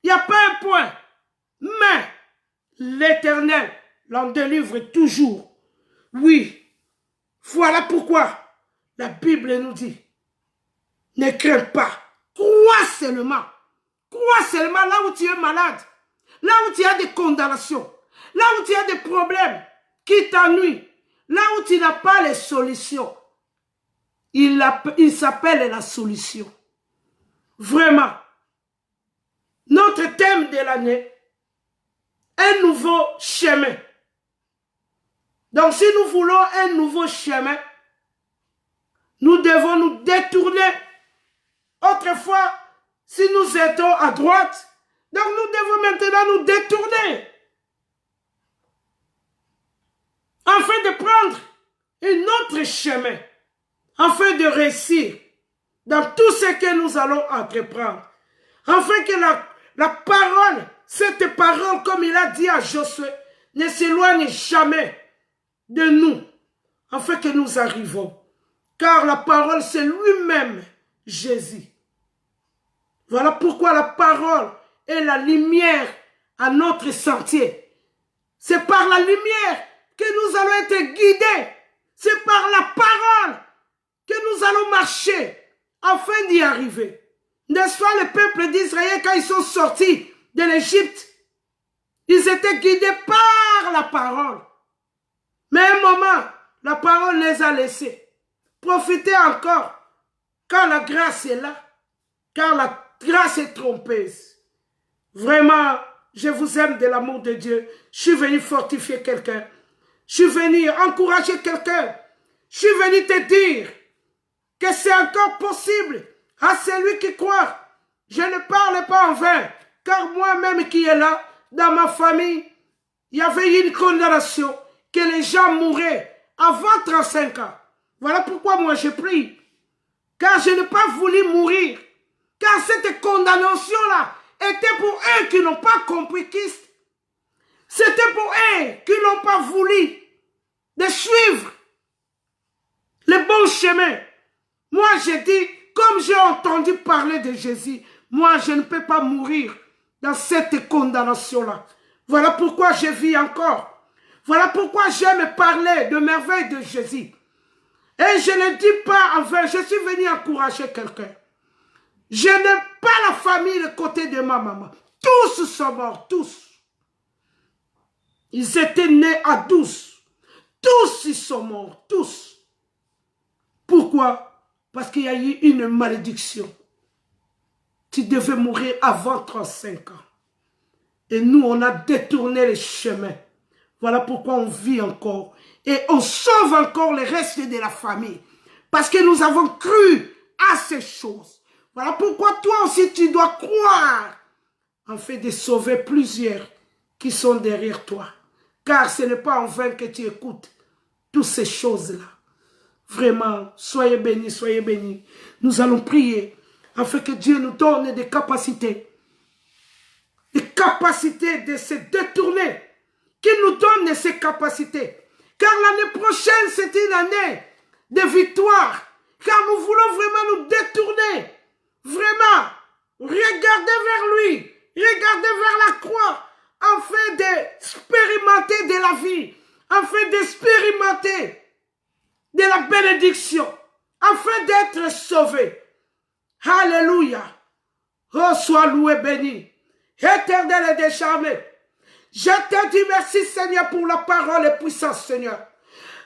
Il n'y a pas un point. Mais, l'Éternel l'en délivre toujours. Oui. Voilà pourquoi la Bible nous dit, ne crains pas, crois seulement. Crois seulement là où tu es malade, là où tu as des condamnations, là où tu as des problèmes qui t'ennuient, là où tu n'as pas les solutions. Il s'appelle la solution. Vraiment. Notre thème de l'année, un nouveau chemin. Donc si nous voulons un nouveau chemin, nous devons nous détourner. Autrefois, si nous étions à droite, donc nous devons maintenant nous détourner. Afin de prendre un autre chemin. Afin de réussir dans tout ce que nous allons entreprendre. Afin que la parole, cette parole, comme il a dit à Josué, ne s'éloigne jamais de nous. Afin que nous arrivons. Car la parole, c'est lui-même, Jésus. Voilà pourquoi la parole est la lumière à notre sentier. C'est par la lumière que nous allons être guidés. C'est par la parole que nous allons marcher afin d'y arriver. N'est-ce pas le peuple d'Israël quand ils sont sortis de l'Égypte? Ils étaient guidés par la parole. Mais à un moment, la parole les a laissés. Profitez encore quand la grâce est là. Car la grâce est trompeuse. Vraiment, je vous aime de l'amour de Dieu. Je suis venu fortifier quelqu'un. Je suis venu encourager quelqu'un. Je suis venu te dire que c'est encore possible à celui qui croit. Je ne parle pas en vain, car moi-même qui est là, dans ma famille, il y avait une condamnation que les gens mouraient avant 35 ans. Voilà pourquoi moi je prie, car je n'ai pas voulu mourir, car cette condamnation-là était pour eux qui n'ont pas compris Christ. C'était pour eux qui n'ont pas voulu de suivre le bon chemin. Moi, j'ai dit, comme j'ai entendu parler de Jésus, moi, je ne peux pas mourir dans cette condamnation-là. Voilà pourquoi je vis encore. Voilà pourquoi j'aime parler de merveilles de Jésus. Et je ne dis pas en vain, je suis venu encourager quelqu'un. Je n'aime pas la famille de côté de ma maman. Tous sont morts, tous. Ils étaient nés à 12. Tous ils sont morts, tous. Pourquoi? Parce qu'il y a eu une malédiction. Tu devais mourir avant 35 ans. Et nous, on a détourné les chemins. Voilà pourquoi on vit encore. Et on sauve encore les restes de la famille. Parce que nous avons cru à ces choses. Voilà pourquoi toi aussi tu dois croire. En fait de sauver plusieurs qui sont derrière toi. Car ce n'est pas en vain que tu écoutes toutes ces choses-là. Vraiment, soyez bénis, soyez bénis. Nous allons prier afin que Dieu nous donne des capacités. Des capacités de se détourner. Qu'il nous donne ces capacités. Car l'année prochaine, c'est une année de victoire. Car nous voulons vraiment nous détourner. Vraiment, regarder vers lui. Regarder vers la croix. Afin d'expérimenter de la vie. Afin d'expérimenter de la bénédiction. Afin d'être sauvé. Alléluia. Oh, sois loué, béni. Éternel et décharné. Je te dis merci, Seigneur, pour la parole et puissance, Seigneur.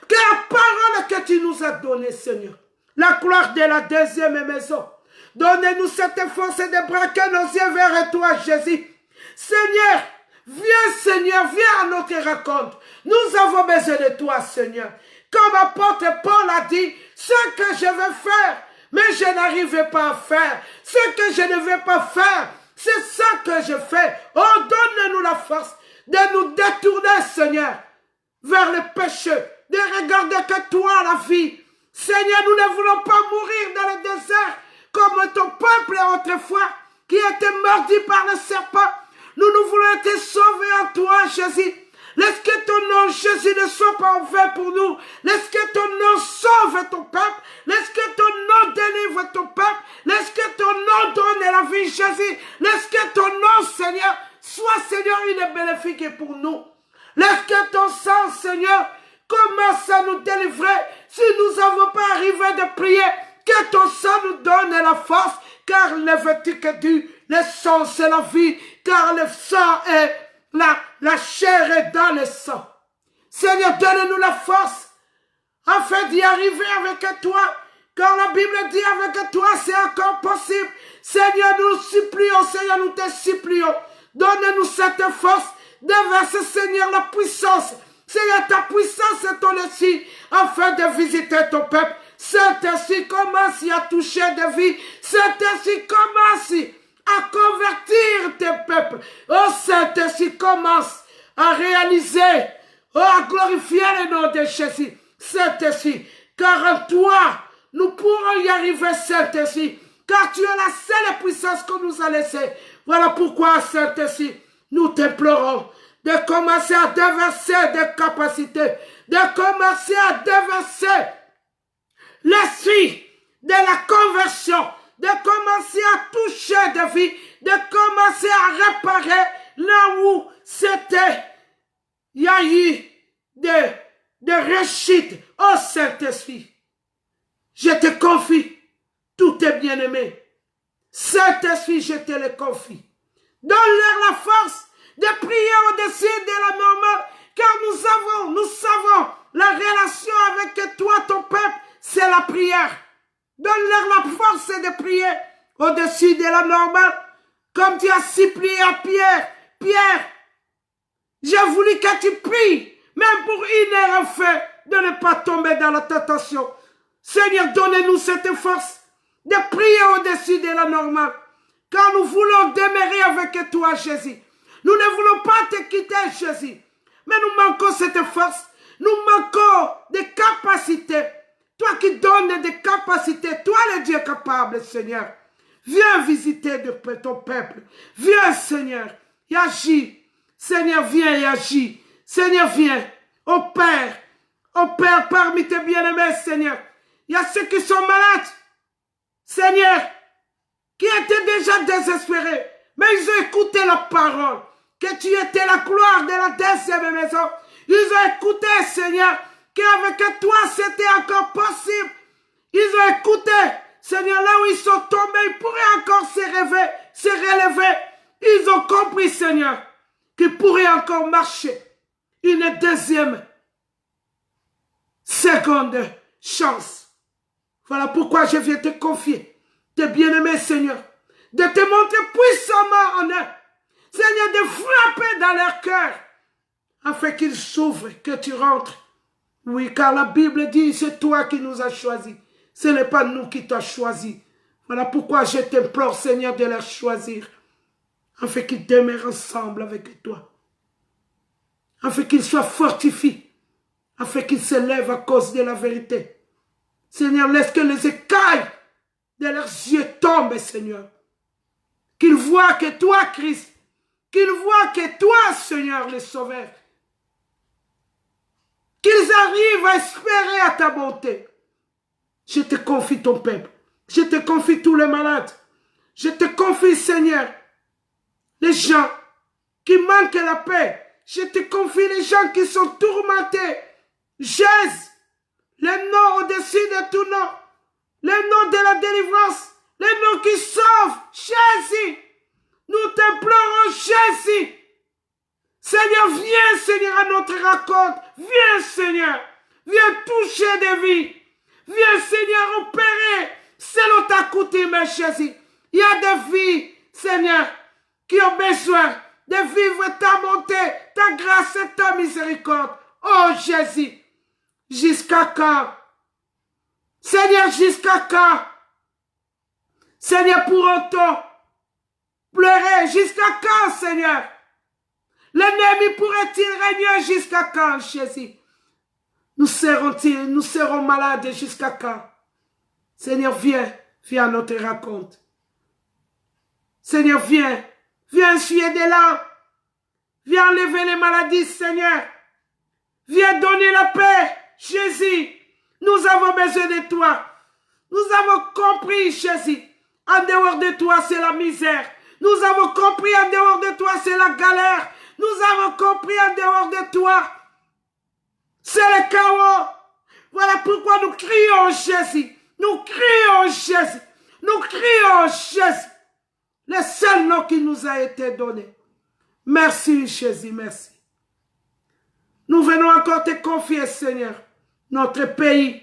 Que la parole que tu nous as donnée, Seigneur. La gloire de la deuxième maison. Donnez-nous cette force de braquer nos yeux vers toi, Jésus. Seigneur, viens, Seigneur, viens à notre rencontre. Nous avons besoin de toi, Seigneur. Comme apôtre Paul a dit, ce que je veux faire, mais je n'arrivais pas à faire. Ce que je ne veux pas faire, c'est ça que je fais. Oh, donne-nous la force de nous détourner, Seigneur, vers le péché, de regarder que toi, la vie. Seigneur, nous ne voulons pas mourir dans le désert comme ton peuple autrefois qui était mordu par le serpent. Nous voulons être sauvés en toi, Jésus. Laisse que ton nom, Jésus, ne soit pas en vain pour nous. Laisse que ton nom sauve ton peuple. Laisse que ton nom délivre ton peuple. Laisse que ton nom donne la vie, Jésus. Laisse que ton nom, Seigneur, soit, Seigneur, une bénéfique pour nous. Laisse que ton sang, Seigneur, commence à nous délivrer. Si nous n'avons pas arrivé de prier, que ton sang nous donne la force, car le vêtu que Dieu, le sang c'est la vie, car le sang est la chair est dans le sang. Seigneur, donne-nous la force afin d'y arriver avec toi, car la Bible dit avec toi c'est encore possible. Seigneur, nous supplions, Seigneur, nous te supplions, donne-nous cette force de verser, Seigneur, la puissance. Seigneur, ta puissance est ton esprit afin de visiter ton peuple. Saint-Esprit commence à toucher des vies. Saint-Esprit commence à convertir tes peuples. Oh, Saint-Esprit commence à réaliser, oh, à glorifier le nom de Jésus. Saint-Esprit, car en toi, nous pourrons y arriver, Saint-Esprit, car tu es la seule puissance qu'on nous a laissée. Voilà pourquoi, Saint-Esprit, nous t'implorons de commencer à déverser des capacités, de commencer à déverser l'esprit de la conversion, de commencer à toucher des vies, de commencer à réparer là où c'était, il y a eu de rechutes. Oh Saint-Esprit, je te confie tous tes bien-aimés. Saint-Esprit, je te le confie. Donne-leur la force de prier au-dessus de la normale, car nous savons la relation avec toi, ton peuple, c'est la prière. Donne-leur la force de prier au-dessus de la normale, comme tu as supplié à Pierre. Pierre, j'ai voulu que tu pries, même pour une heure afin de ne pas tomber dans la tentation. Seigneur, donne-nous cette force de prier au-dessus de la normale, car nous voulons demeurer avec toi, Jésus. Nous ne voulons pas te quitter, Jésus, mais nous manquons cette force, nous manquons des capacités. Toi qui donnes des capacités, toi le Dieu capable, Seigneur. Viens visiter ton peuple. Viens, Seigneur, et agis. Seigneur, viens et agis. Seigneur, viens. Opère parmi tes bien-aimés, Seigneur. Il y a ceux qui sont malades, Seigneur, qui étaient déjà désespérés, mais ils ont écouté la parole, que tu étais la gloire de la deuxième maison. Ils ont écouté, Seigneur, qu'avec toi, c'était encore possible. Ils ont écouté, Seigneur, là où ils sont tombés, ils pourraient encore se relever. Ils ont compris, Seigneur, qu'ils pourraient encore marcher une deuxième, seconde chance. Voilà pourquoi je viens te confier, tes bien-aimés, Seigneur, de te montrer puissamment en eux, Seigneur, de frapper dans leur cœur, afin qu'ils s'ouvrent, que tu rentres. Oui, car la Bible dit, c'est toi qui nous as choisis. Ce n'est pas nous qui t'as choisi. Voilà pourquoi je t'implore, Seigneur, de les choisir, afin qu'ils demeurent ensemble avec toi, afin qu'ils soient fortifiés, afin qu'ils se lèvent à cause de la vérité. Seigneur, laisse que les écailles de leurs yeux tombent, Seigneur. Qu'ils voient que toi, Christ, qu'ils voient que toi, Seigneur, le Sauveur, qu'ils arrivent à espérer à ta bonté. Je te confie ton peuple. Je te confie tous les malades. Je te confie, Seigneur, les gens qui manquent la paix. Je te confie les gens qui sont tourmentés. Jésus, le nom au-dessus de tout nom, le nom de la délivrance, le nom qui sauve, Jésus. Nous t'implorons, Jésus. Seigneur, viens, Seigneur, à notre rencontre. Viens, Seigneur. Viens toucher des vies. Viens, Seigneur, opérer selon ta coutume, Jésus. Il y a des vies, Seigneur, qui ont besoin de vivre ta bonté, ta grâce et ta miséricorde. Oh, Jésus. Jusqu'à quand? Seigneur, jusqu'à quand? Seigneur, pour autant, pleurer jusqu'à quand, Seigneur? L'ennemi pourrait-il régner jusqu'à quand, Jésus? Nous serons malades jusqu'à quand? Seigneur, viens à notre raconte. Seigneur, viens essuyer des larmes. Viens enlever les maladies, Seigneur. Viens donner la paix, Jésus. Nous avons besoin de toi. Nous avons compris, Jésus. En dehors de toi, c'est la misère. Nous avons compris, en dehors de toi, c'est la galère. Nous avons compris, en dehors de toi, c'est le chaos. Voilà pourquoi nous crions, Jésus. Nous crions, Jésus. Nous crions, Jésus. Le seul nom qui nous a été donné. Merci, Jésus, merci. Nous venons encore te confier, Seigneur, notre pays,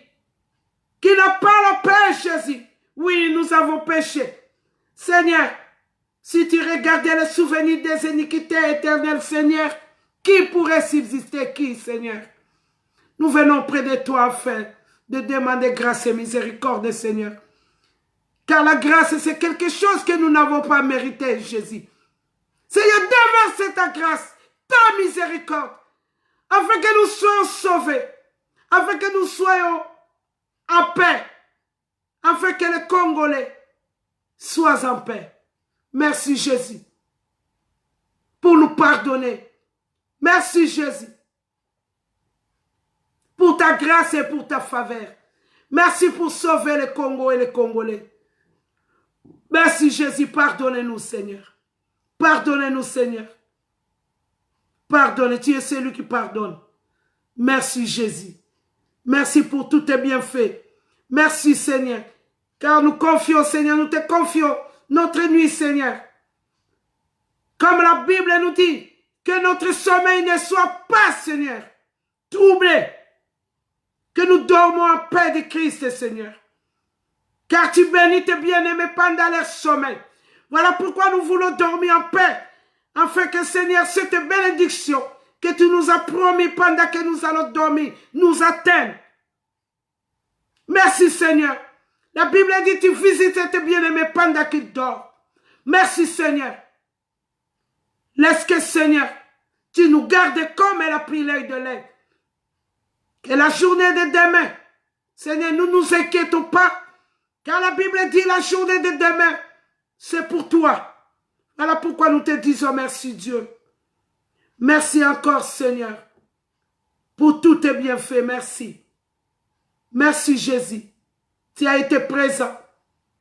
qui n'a pas la paix, Jésus. Oui, nous avons péché. Seigneur, si tu regardais le souvenir des iniquités éternelles, Seigneur, qui pourrait subsister? Qui, Seigneur? Nous venons près de toi afin de demander grâce et miséricorde, Seigneur. Car la grâce, c'est quelque chose que nous n'avons pas mérité, Jésus. Seigneur, déverse ta grâce, ta miséricorde, afin que nous soyons sauvés, afin que nous soyons en paix, afin que les Congolais soient en paix. Merci, Jésus, pour nous pardonner. Merci, Jésus, pour ta grâce et pour ta faveur. Merci pour sauver le Congo et les Congolais. Merci, Jésus, pardonnez-nous, Seigneur. Pardonnez-nous, Seigneur. Pardonne, tu es celui qui pardonne. Merci, Jésus. Merci pour tous tes bienfaits. Merci, Seigneur. Car nous confions, Seigneur, nous te confions notre nuit, Seigneur. Comme la Bible nous dit, que notre sommeil ne soit pas, Seigneur, troublé. Que nous dormons en paix de Christ, Seigneur. Car tu bénis tes bien-aimés pendant leur sommeil. Voilà pourquoi nous voulons dormir en paix. Afin que, Seigneur, cette bénédiction que tu nous as promis pendant que nous allons dormir nous atteigne. Merci, Seigneur. La Bible dit tu visites tes bien-aimés pendant qu'ils dorment. Merci, Seigneur. Laisse que, Seigneur, tu nous gardes comme elle a pris l'œil de l'aigle. Que la journée de demain, Seigneur, nous ne nous inquiétons pas. Car la Bible dit la journée de demain, c'est pour toi. Voilà pourquoi nous te disons merci, Dieu. Merci encore, Seigneur, pour tous tes bienfaits. Merci. Merci, Jésus. Tu as été présent.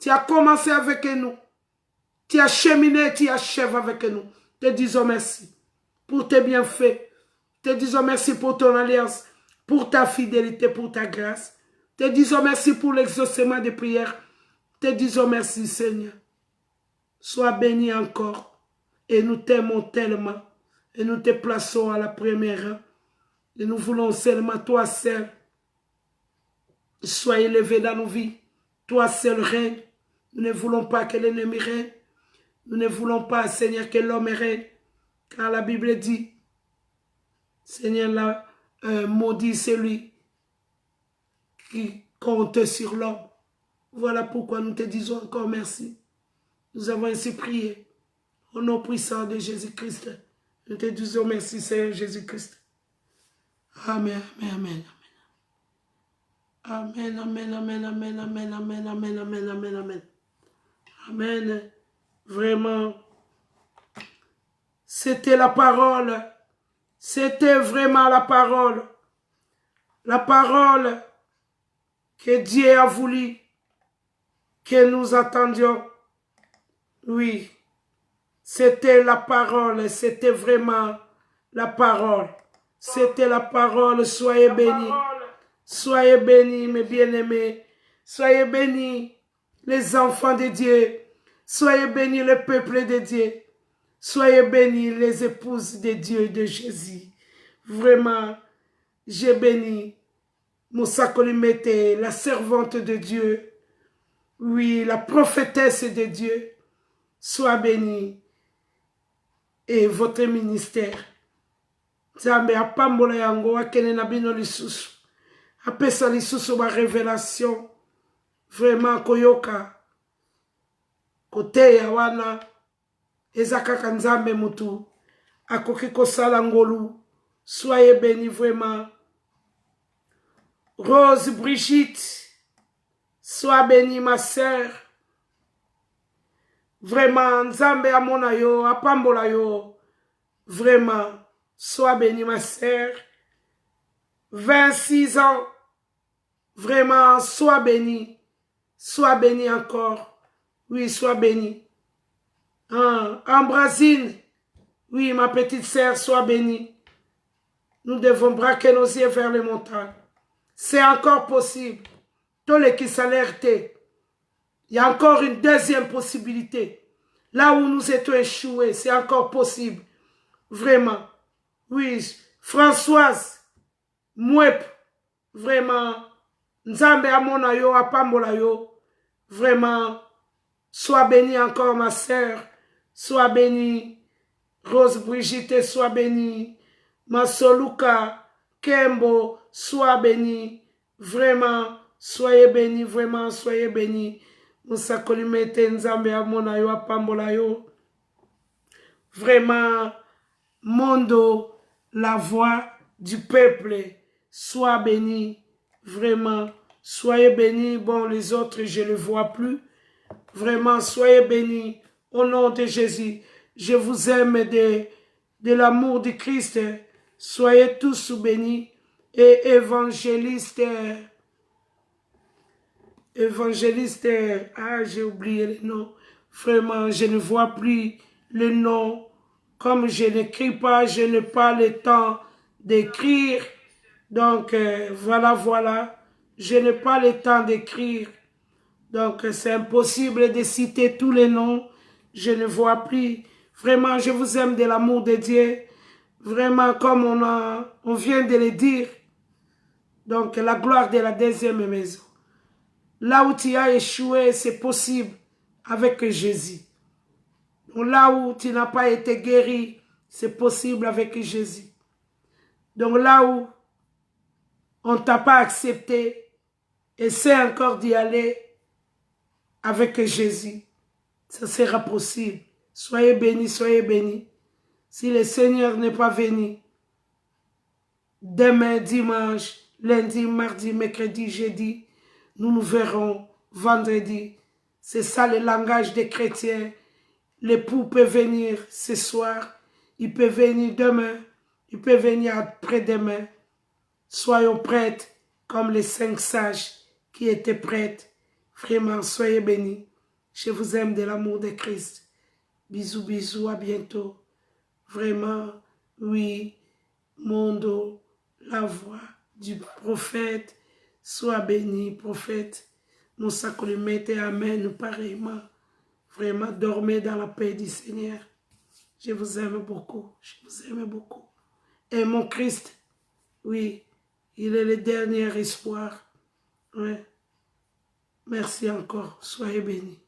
Tu as commencé avec nous. Tu as cheminé, tu achèves avec nous. Te disons merci pour tes bienfaits. Te disons merci pour ton alliance, pour ta fidélité, pour ta grâce. Te disons merci pour l'exaucement des prières. Te disons merci, Seigneur. Sois béni encore. Et nous t'aimons tellement. Et nous te plaçons à la première rang. Et nous voulons seulement toi seul. Sois élevé dans nos vies. Toi seul règne. Nous ne voulons pas que l'ennemi règne. Nous ne voulons pas, Seigneur, que l'homme règne. Car la Bible dit, Seigneur, là, maudit celui qui compte sur l'homme. Voilà pourquoi nous te disons encore merci. Nous avons ainsi prié. Au nom puissant de Jésus-Christ. Nous te disons merci, Seigneur Jésus-Christ. Amen, amen, amen. Amen, amen, amen, amen, amen, amen, amen, amen, amen, amen. Amen. Vraiment, c'était la parole. C'était vraiment la parole. La parole que Dieu a voulu que nous attendions. Oui, c'était la parole. C'était vraiment la parole. C'était la parole. Soyez bénis. Soyez bénis, mes bien-aimés. Soyez bénis, les enfants de Dieu. Soyez bénis, le peuple de Dieu. Soyez bénis, les épouses de Dieu et de Jésus. Vraiment, j'ai béni Moussa Kolimete, la servante de Dieu. Oui, la prophétesse de Dieu. Sois bénie. Et votre ministère. Zambe apambola yango akene na bino lisusu. apesa lisusu ba révélation vraiment koyoka koteya wana eza kaka nzambe mutu akoki kosala ngolu. Soyez bénis vraiment. Rose Brigitte, sois bénie ma sœur. Vraiment, nzambe amona yo, apambola yo. Vraiment, sois bénie ma sœur. 26 ans. Vraiment, sois bénie. Sois bénie encore. Oui, sois bénie. Ambrazine, oui, ma petite sœur, sois bénie. Nous devons braquer nos yeux vers les montagnes. C'est encore possible. Tous les qui s'alertent. Il y a encore une deuxième possibilité. Là où nous étions échoués, c'est encore possible. Vraiment. Oui, Françoise, Mouep, vraiment. Nzambe amona yo, apambola yo. Vraiment. Sois bénie encore ma sœur. Sois bénie. Rose Brigitte, sois bénie. Masoluka, Kembo, sois béni. Vraiment, soyez bénis, vraiment, soyez bénis. Musakolimete nzambe amona yo apambola yo. Vraiment, Mondo, la voix du peuple, sois béni. Vraiment, soyez bénis. Bon, les autres, je ne les vois plus. Vraiment, soyez bénis. Au nom de Jésus, je vous aime de l'amour de Christ. Soyez tous bénis. Et évangéliste, j'ai oublié le nom. Vraiment, je ne vois plus le nom. Comme je n'écris pas, je n'ai pas le temps d'écrire. Donc, voilà. Je n'ai pas le temps d'écrire. Donc, c'est impossible de citer tous les noms. Je ne vois plus. Vraiment, je vous aime de l'amour de Dieu. Vraiment, comme on vient de le dire. Donc, la gloire de la deuxième maison. Là où tu as échoué, c'est possible avec Jésus. Donc, là où tu n'as pas été guéri, c'est possible avec Jésus. Donc, là où on ne t'a pas accepté, essaie encore d'y aller avec Jésus. Ça sera possible. Soyez bénis, soyez bénis. Si le Seigneur n'est pas venu, demain, dimanche, lundi, mardi, mercredi, jeudi, nous nous verrons vendredi. C'est ça le langage des chrétiens. L'époux peut venir ce soir, il peut venir demain, il peut venir après-demain. Soyons prêtes comme les 5 sages qui étaient prêtes. Vraiment, soyez bénis. Je vous aime de l'amour de Christ. Bisous, bisous, à bientôt. Vraiment, oui, Mondo, la voix du prophète, sois béni, prophète. Nous sacrements, amen, pareillement. Vraiment, dormez dans la paix du Seigneur. Je vous aime beaucoup, je vous aime beaucoup. Et mon Christ, oui, il est le dernier espoir. Ouais. Merci encore, soyez bénis.